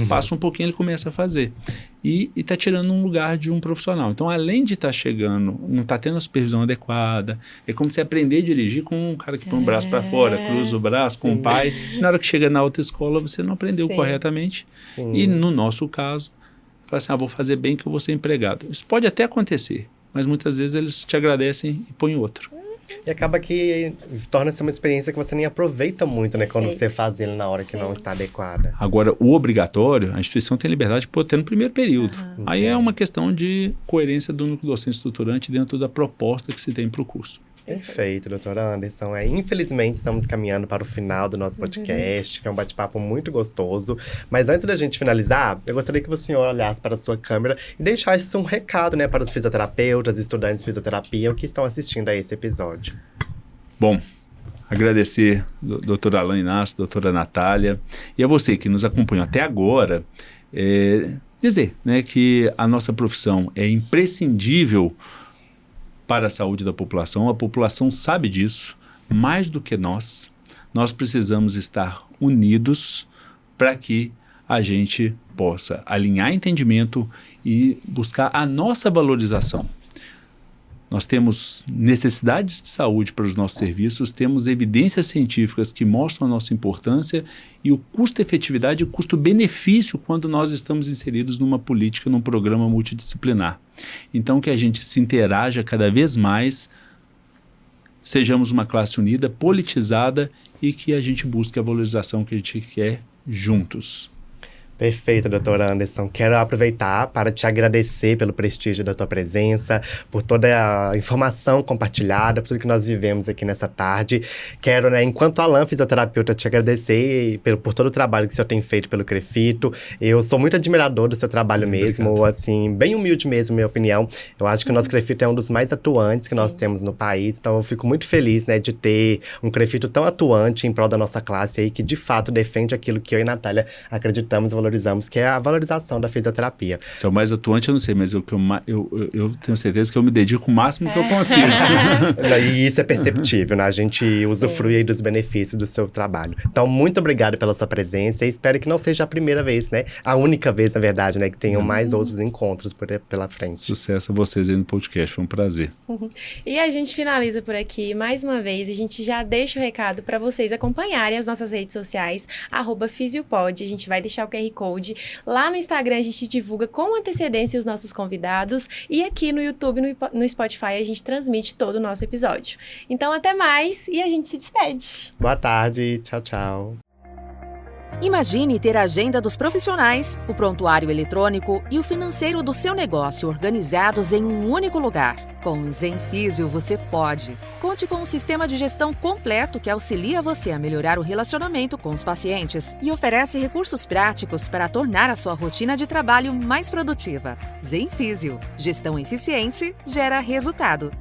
Passa um pouquinho, ele começa a fazer. E está tirando um lugar de um profissional. Então, além de estar chegando, não está tendo a supervisão adequada, é como se aprender a dirigir com um cara que põe o braço para fora, cruza o braço com o pai. Na hora que chega na autoescola, você não aprendeu corretamente. E no nosso caso, fala assim, vou fazer bem que eu vou ser empregado. Isso pode até acontecer, mas muitas vezes eles te agradecem e põem outro. E acaba que torna-se uma experiência que você nem aproveita muito, né? Quando você faz ele na hora que não está adequada. Agora, o obrigatório, a instituição tem liberdade de pôr até no primeiro período. Aí é uma questão de coerência do núcleo docente estruturante dentro da proposta que se tem para o curso. Perfeito, doutora Anderson. Infelizmente, estamos caminhando para o final do nosso podcast. Foi um bate-papo muito gostoso. Mas antes da gente finalizar, eu gostaria que o senhor olhasse para a sua câmera e deixasse um recado, né, para os fisioterapeutas, estudantes de fisioterapia que estão assistindo a esse episódio. Bom, agradecer a doutora Alain Inácio, doutora Natália, e a você que nos acompanhou até agora, dizer, né, que a nossa profissão é imprescindível para a saúde da população. A população sabe disso, mais do que nós. Nós precisamos estar unidos para que a gente possa alinhar entendimento e buscar a nossa valorização. Nós temos necessidades de saúde para os nossos serviços, temos evidências científicas que mostram a nossa importância e o custo-efetividade e o custo-benefício quando nós estamos inseridos numa política, num programa multidisciplinar. Então, que a gente se interaja cada vez mais, sejamos uma classe unida, politizada e que a gente busque a valorização que a gente quer juntos. Perfeito, doutora Anderson. Quero aproveitar para te agradecer pelo prestígio da tua presença, por toda a informação compartilhada, por tudo que nós vivemos aqui nessa tarde. Quero, né, enquanto Alain fisioterapeuta, te agradecer por todo o trabalho que o senhor tem feito pelo CREFITO. Eu sou muito admirador do seu trabalho mesmo, assim, bem humilde mesmo, minha opinião. Eu acho que o nosso CREFITO é um dos mais atuantes que nós temos no país, então eu fico muito feliz, né, de ter um CREFITO tão atuante em prol da nossa classe aí, que de fato defende aquilo que eu e Natália acreditamos e valorizamos, que é a valorização da fisioterapia. Se é o mais atuante, eu não sei, mas eu tenho certeza que eu me dedico o máximo que eu consigo. E isso é perceptível, né? A gente usufrui aí dos benefícios do seu trabalho. Então, muito obrigado pela sua presença e espero que não seja a primeira vez, né? A única vez, na verdade, né? Que tenham mais outros encontros pela frente. Sucesso a vocês aí no podcast, foi um prazer. E a gente finaliza por aqui, mais uma vez, a gente já deixa o recado para vocês acompanharem as nossas redes sociais, @Fisiopod, a gente vai deixar o QR Code. Lá no Instagram a gente divulga com antecedência os nossos convidados e aqui no YouTube, no Spotify, a gente transmite todo o nosso episódio. Então, até mais e a gente se despede. Boa tarde, tchau, tchau. Imagine ter a agenda dos profissionais, o prontuário eletrônico e o financeiro do seu negócio organizados em um único lugar. Com o Zenfisio você pode. Conte com um sistema de gestão completo que auxilia você a melhorar o relacionamento com os pacientes e oferece recursos práticos para tornar a sua rotina de trabalho mais produtiva. Zenfisio. Gestão eficiente gera resultado.